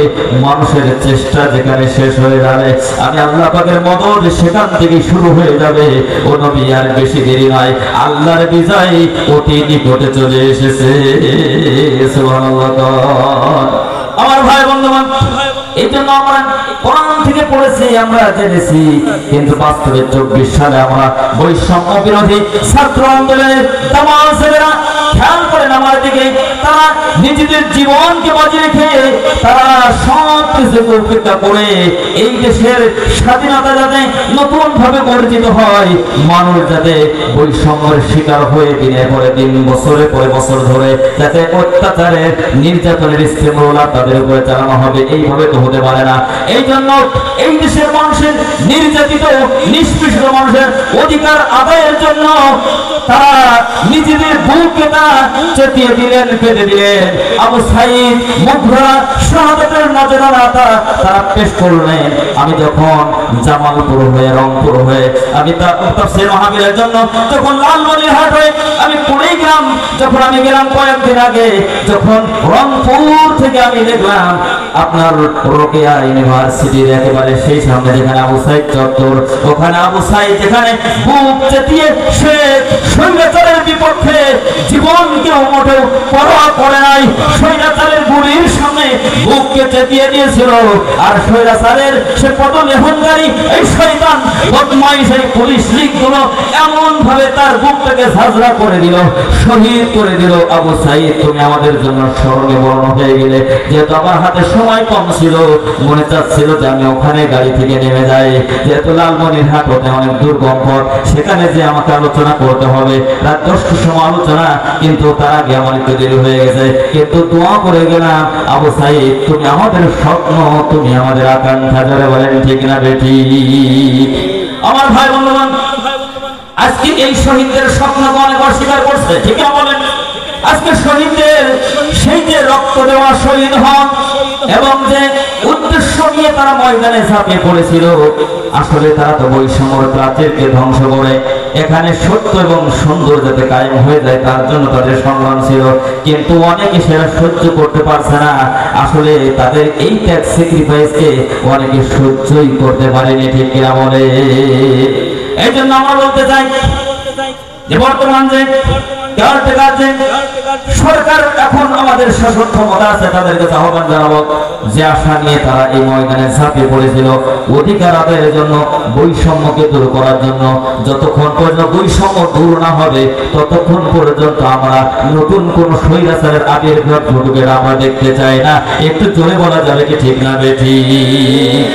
মানুষের চেষ্টা যেখানে শেষ হয়ে যাবে, আমি আল্লাহ পাকের মদদ সেখান থেকে শুরু হয়ে যাবে। ও নবী, আর বেশি দেরি নয়, আল্লাহর বিজয় অতি নিকটে চলে এসেছে। সুবহানাল্লাহ। আমার ভাই বন্ধুগণ, এই জন্য আমরা কোরআন থেকে পড়েছি, আমরা জেনেছি, কিন্তু বাস্তবে 24 সালে আমরা বৈষম্য বিরোধী ছাত্র আন্দোলনের দামাসেরা খেয়াল করেন আমার দিকে, তারা নিজেদের জীবনকে বাজিয়ে রেখে তারা সব কিছু উপেক্ষা করে এই দেশের স্বাধীনতা যাতে নতুন ভাবে অর্জিত হয়, মানুষ যাতে বৈষম্যের শিকার হয়ে দিনের পরে দিন, বছরের পরে বছর ধরে যাতে অত্যাচারের নির্যাতনের ইস্তেমরোলা তাদের উপরে চালানো হবে, এইভাবে তো হতে পারে না। এই জন্য এই দেশের মানুষের নির্যাতিত নিষ্পেষিত মানুষের অধিকার আদায়ের জন্য তারা নিজেদের বুককে চেতিয়ে দিলেন, পেতে দিলেন। আবু সাঈদ মুগরা শাহাদাতের নজরানা তারা পেশ করলেন। আমি যখন জামালপুর হয়ে, রংপুর হয়ে, আমি তাফসীর মাহফিলের জন্য যখন লালমনিরহাট হয়ে আমি কুড়িগ্রাম যখন আমি গেলাম কয়েকদিন আগে, যখন রংপুর থেকে আমি দেখলাম আপনার রোকেয়া ইউনিভার্সিটির একেবারে সেই সামনে যেখানে আবু সাঈদ চত্বর, ওখানে আবু সাঈদ যেখানে বুক চেতিয়ে সে স্বৈরাচারের বিপক্ষে জীবনকে মোটেও পরোয়া করে নাই, স্বৈরাচারের গুলির সামনে বুককে চেতিয়ে দিয়েছিল। আর স্বৈরাচারের সে পদলেহনকারী এই শয়তান বদমাইশ এই পুলিশ লীগগুলো এমন ভাবে তার বুকটাকে ঝাঁঝরা করে দিল, শহীদ করে দিল। আবু সাঈদ, তুমি আমাদের জন্য স্মরণে বরণ হয়ে গেলে। যেহেতু আমার হাতে সময় কম ছিল, মনে চাচ্ছিল যে আমি ওখানে গাড়ি থেকে নেমে যাই, যেহেতু লালমনিরহাট হতে অনেক দুর্গম পথ, সেখানে যে আমাকে আলোচনা করতে হবে, রাত 10টার সময় আলোচনা, কিন্তু তার আগে আমার একটু দেরি হয়ে গেছে। কিন্তু দোয়া করে গেলাম, আবু সাঈদ তুমি আমাদের স্বপ্ন, তুমি আমাদের আকাঙ্ক্ষা। যারা বলেন ঠিক না বেটি? আমার ভাই বন্ধুগণ, আজকে এই শহীদদের স্বপ্নকে অনেক অস্বীকার করছে, ঠিক না বলেন? আজকে শহীদদের সেই যে রক্ত দেওয়া শহীদ হন এবং যে উদ্দেশ্য নিয়ে তারা ময়দানে ঝাঁপিয়ে পড়েছিল, আসলে তারা তো বৈষম্যের প্রাচীরকে ধ্বংস করে এখানে সত্য এবং সুন্দর যাতে কায়েম হয়ে যায় তার জন্য তাদের সংগ্রাম ছিল। কিন্তু অনেকে সেটা সহ্য করতে পারছে না। আসলে তাদের এই ত্যাগ স্যাক্রিফাইসকে অনেকে সহ্যই করতে পারেনি, ঠিক কিনা বলে? এই জন্য আমরা বলতে চাই যে বর্তমান যে সরকার এখন আমাদের শাসন ক্ষমতা আছে, তাদেরকে আহ্বান জানাবো যে আশা নিয়ে তারা এই ময়দানে ঝাঁপিয়ে পড়েছিল অধিকার আদায়ের জন্য, বৈষম্যকে দূর করার জন্য, যতক্ষণ পর্যন্ত বৈষম্য দূর না হবে ততক্ষণ পর্যন্ত আমরা নতুন কোন স্বৈরাচারের আবির্ভাব ঘটুকে আমরা দেখতে চাই না। একটু জোরে বলা যাবে কি ঠিক না বেঠিক?